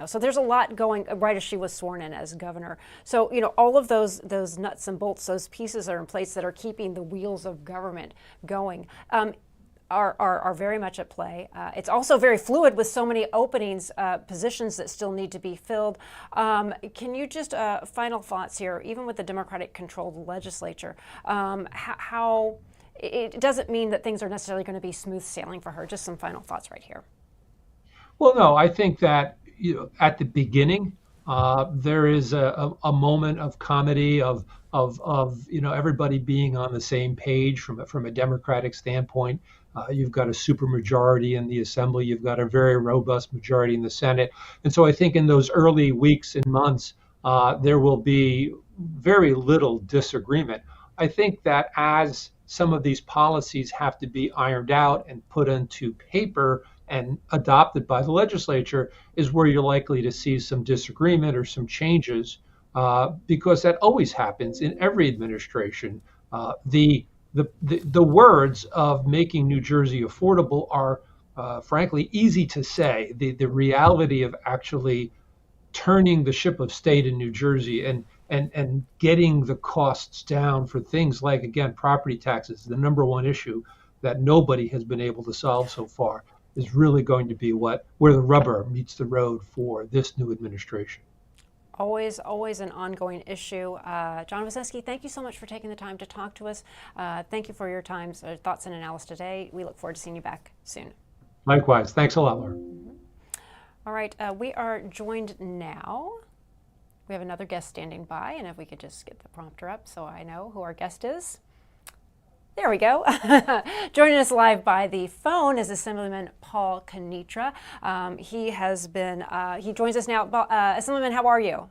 so there's a lot going right as she was sworn in as governor. So, all of those nuts and bolts, those pieces are in place that are keeping the wheels of government going. Are very much at play. It's also very fluid with so many openings, positions that still need to be filled. Can you just, final thoughts here, even with the Democratic-controlled legislature, how it doesn't mean that things are necessarily going to be smooth sailing for her. Just some final thoughts right here. Well, no, I think that at the beginning, there is a moment of comedy of everybody being on the same page from a Democratic standpoint. You've got a supermajority in the Assembly. You've got a very robust majority in the Senate. And so I think in those early weeks and months, there will be very little disagreement. I think that as some of these policies have to be ironed out and put into paper and adopted by the legislature is where you're likely to see some disagreement or some changes, because that always happens in every administration. The words of making New Jersey affordable are, frankly, easy to say. The reality of actually turning the ship of state in New Jersey and getting the costs down for things like, again, property taxes, the number one issue that nobody has been able to solve so far, is really going to be where the rubber meets the road for this new administration. Always an ongoing issue. John Wyszynski, thank you so much for taking the time to talk to us. Thank you for your time, thoughts and analysis today. We look forward to seeing you back soon. Likewise. Thanks a lot, Laura. All right, we are joined now. We have another guest standing by, and if we could just get the prompter up so I know who our guest is. There we go. Joining us live by the phone is Assemblyman Paul Kenitra. He joins us now. Assemblyman, how are you?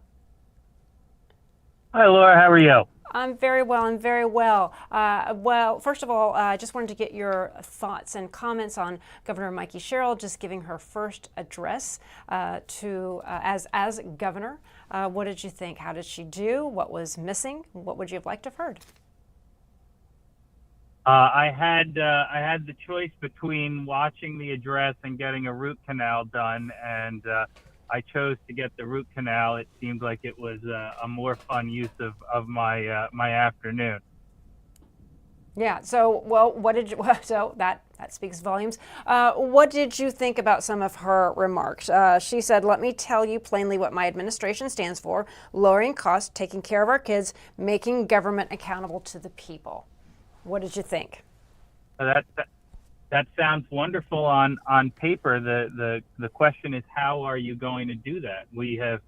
Hi, Laura. How are you? I'm very well. Well, first of all, I just wanted to get your thoughts and comments on Governor Mikie Sherrill just giving her first address as governor. What did you think? How did she do? What was missing? What would you have liked to have heard? I had the choice between watching the address and getting a root canal done, and I chose to get the root canal. It seemed like it was a more fun use of my my afternoon. Yeah. So, well, so that speaks volumes. What did you think about some of her remarks? She said, "Let me tell you plainly what my administration stands for: lowering costs, taking care of our kids, making government accountable to the people." What did you think? That sounds wonderful on paper. The question is, how are you going to do that? We have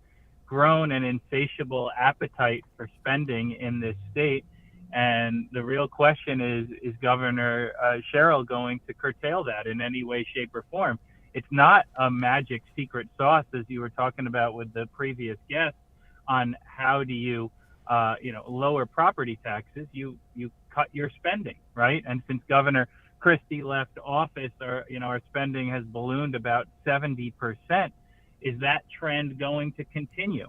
grown an insatiable appetite for spending in this state, and the real question is Governor Sherrill going to curtail that in any way, shape, or form? It's not a magic secret sauce, as you were talking about with the previous guest, on how do you lower property taxes. You cut your spending, right? And since Governor Christie left office, our spending has ballooned about 70%. Is that trend going to continue?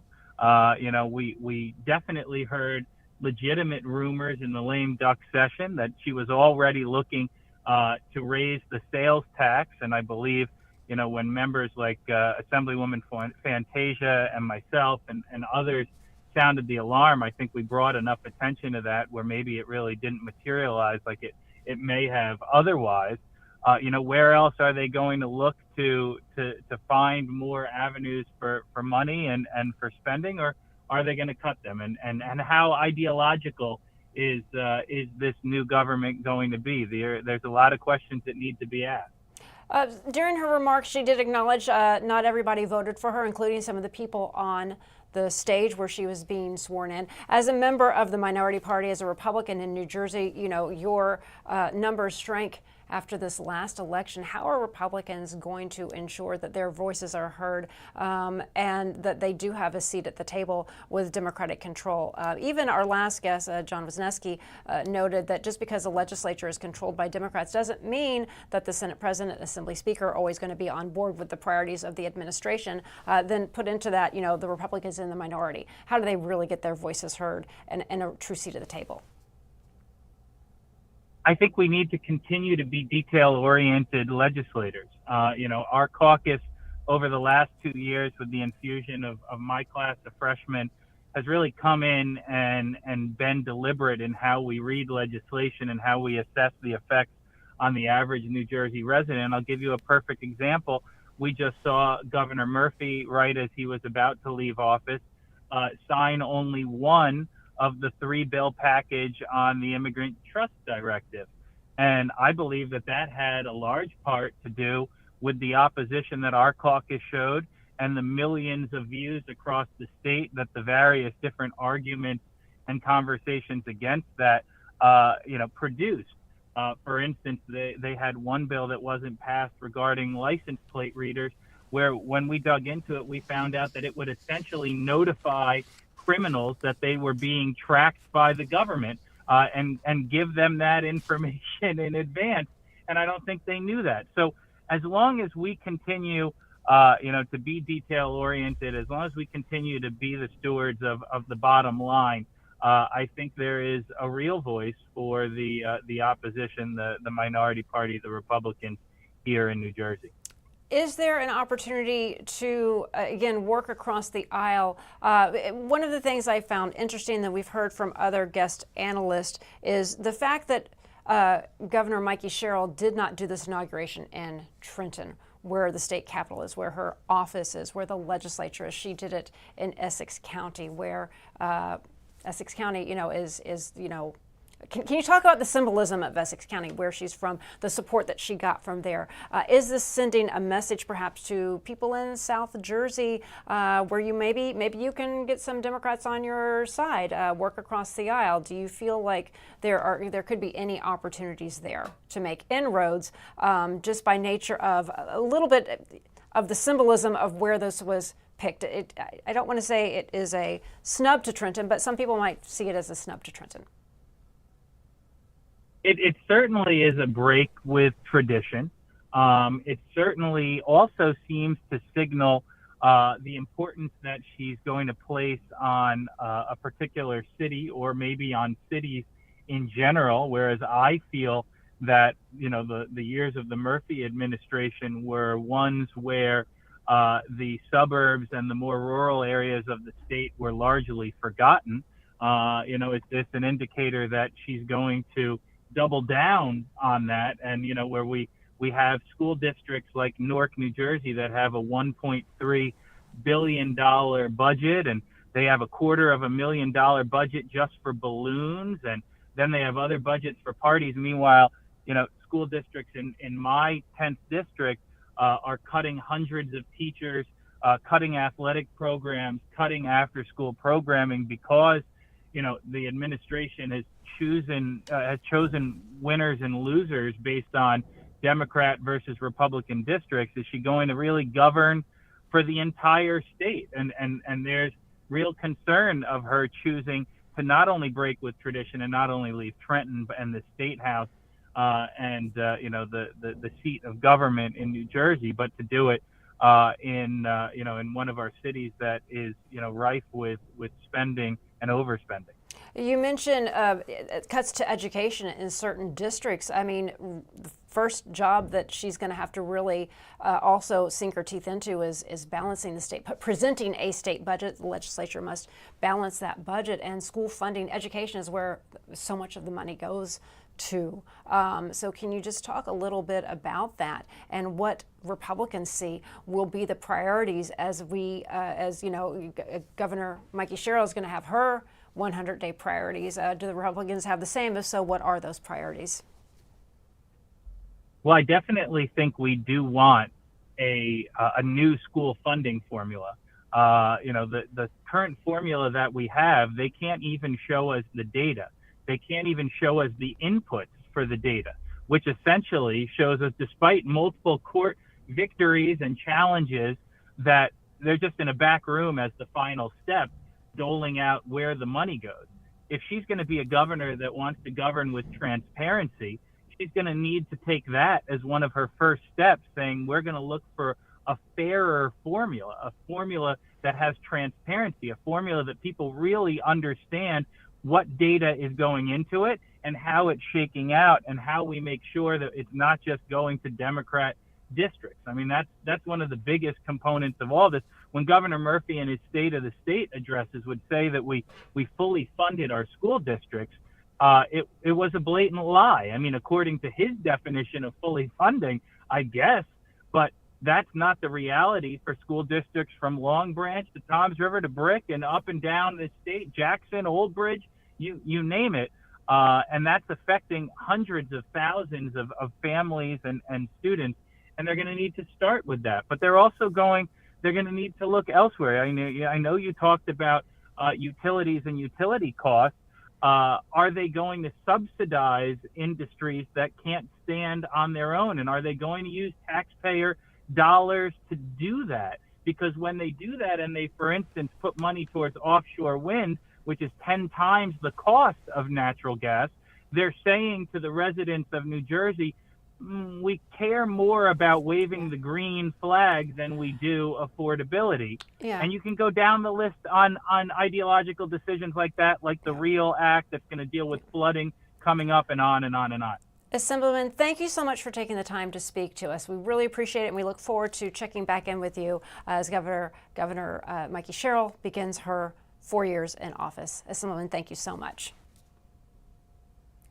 We definitely heard legitimate rumors in the lame duck session that she was already looking to raise the sales tax. And I believe, when members like Assemblywoman Fantasia and myself and others sounded the alarm, I think we brought enough attention to that where maybe it really didn't materialize like it may have otherwise. Where else are they going to look to find more avenues for money and for spending, or are they going to cut them? And how ideological is this new government going to be? There's a lot of questions that need to be asked. During her remarks, she did acknowledge not everybody voted for her, including some of the people on the stage where she was being sworn in. As a member of the minority party, as a Republican in New Jersey, your numbers shrank after this last election. How are Republicans going to ensure that their voices are heard and that they do have a seat at the table with Democratic control? Even our last guest, John Wisniewski, noted that just because the legislature is controlled by Democrats doesn't mean that the Senate President and Assembly Speaker are always going to be on board with the priorities of the administration. Then put into that, the Republicans in the minority. How do they really get their voices heard and a true seat at the table? I think we need to continue to be detail-oriented legislators. Our caucus over the last 2 years with the infusion of my class of freshmen has really come in and been deliberate in how we read legislation and how we assess the effects on the average New Jersey resident. I'll give you a perfect example. We just saw Governor Murphy, right as he was about to leave office, sign only one of the 3-bill package on the Immigrant Trust Directive. And I believe that had a large part to do with the opposition that our caucus showed and the millions of views across the state that the various different arguments and conversations against that, produced. For instance, they had one bill that wasn't passed regarding license plate readers, where when we dug into it, we found out that it would essentially notify criminals that they were being tracked by the government and give them that information in advance. And I don't think they knew that. So as long as we continue, to be detail oriented, as long as we continue to be the stewards of the bottom line, I think there is a real voice for the opposition, the minority party, the Republicans here in New Jersey. Is there an opportunity to, again, work across the aisle? One of the things I found interesting that we've heard from other guest analysts is the fact that Governor Mikie Sherrill did not do this inauguration in Trenton, where the state capitol is, where her office is, where the legislature is. She did it in Essex County, where Essex County, is Can you talk about the symbolism of Essex County, where she's from, the support that she got from there? Is this sending a message perhaps to people in South Jersey where you maybe you can get some Democrats on your side, work across the aisle? Do you feel like there could be any opportunities there to make inroads just by nature of a little bit of the symbolism of where this was picked? I don't want to say it is a snub to Trenton, but some people might see it as a snub to Trenton. It certainly is a break with tradition. It certainly also seems to signal the importance that she's going to place on a particular city, or maybe on cities in general, whereas I feel that, the years of the Murphy administration were ones where the suburbs and the more rural areas of the state were largely forgotten. It's an indicator that she's going to double down on that, and where we have school districts like Newark, New Jersey, that have a $1.3 billion budget, and they have $250,000 budget just for balloons, and then they have other budgets for parties. Meanwhile, school districts in my 10th district are cutting hundreds of teachers, cutting athletic programs, cutting after-school programming because the administration has chosen winners and losers based on Democrat versus Republican districts. Is she going to really govern for the entire state? And there's real concern of her choosing to not only break with tradition and not only leave Trenton and the State House and the seat of government in New Jersey, but to do it in one of our cities that is rife with spending and overspending. You mentioned cuts to education in certain districts. I mean, the first job that she's going to have to really also sink her teeth into is balancing the state, presenting a state budget. The legislature must balance that budget, and school funding, education is where so much of the money goes to. So can you just talk a little bit about that and what Republicans see will be the priorities as Governor Mikie Sherrill is going to have her 100-day priorities. Do the Republicans have the same? If so, what are those priorities? Well, I definitely think we do want a new school funding formula. The current formula that we have, they can't even show us the data. They can't even show us the inputs for the data, which essentially shows us, despite multiple court victories and challenges, that they're just in a back room as the final step, doling out where the money goes. If she's going to be a governor that wants to govern with transparency, she's going to need to take that as one of her first steps, saying we're going to look for a fairer formula, a formula that has transparency, a formula that people really understand what data is going into it and how it's shaking out, and how we make sure that it's not just going to Democrat districts. I mean, that's one of the biggest components of all this. When Governor Murphy in his State of the State addresses would say that we fully funded our school districts, it was a blatant lie. I mean, according to his definition of fully funding, I guess, but that's not the reality for school districts from Long Branch to Toms River to Brick and up and down the state, Jackson, Old Bridge, you name it. And that's affecting hundreds of thousands of families and students. And they're going to need to start with that. But they're going to need to look elsewhere. I know you talked about utilities and utility costs. Are they going to subsidize industries that can't stand on their own? And are they going to use taxpayer dollars to do that? Because when they do that and they, for instance, put money towards offshore wind, which is 10 times the cost of natural gas, they're saying to the residents of New Jersey, we care more about waving the green flag than we do affordability. Yeah. And you can go down the list on ideological decisions like that, like the REAL Act that's going to deal with flooding coming up, and on and on and on. Assemblyman, thank you so much for taking the time to speak to us. We really appreciate it, and we look forward to checking back in with you as Governor Mikie Sherrill begins her 4 years in office. Assemblyman, thank you so much.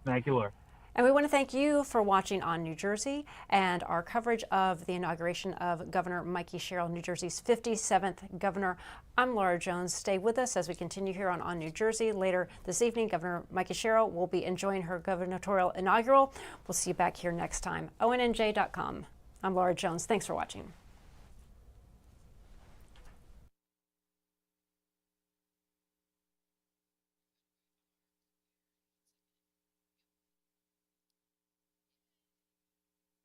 Thank you, Laura. And we want to thank you for watching On New Jersey and our coverage of the inauguration of Governor Mikie Sherrill, New Jersey's 57th governor. I'm Laura Jones. Stay with us as we continue here on New Jersey. Later this evening, Governor Mikie Sherrill will be enjoying her gubernatorial inaugural. We'll see you back here next time. ONNJ.com. I'm Laura Jones. Thanks for watching.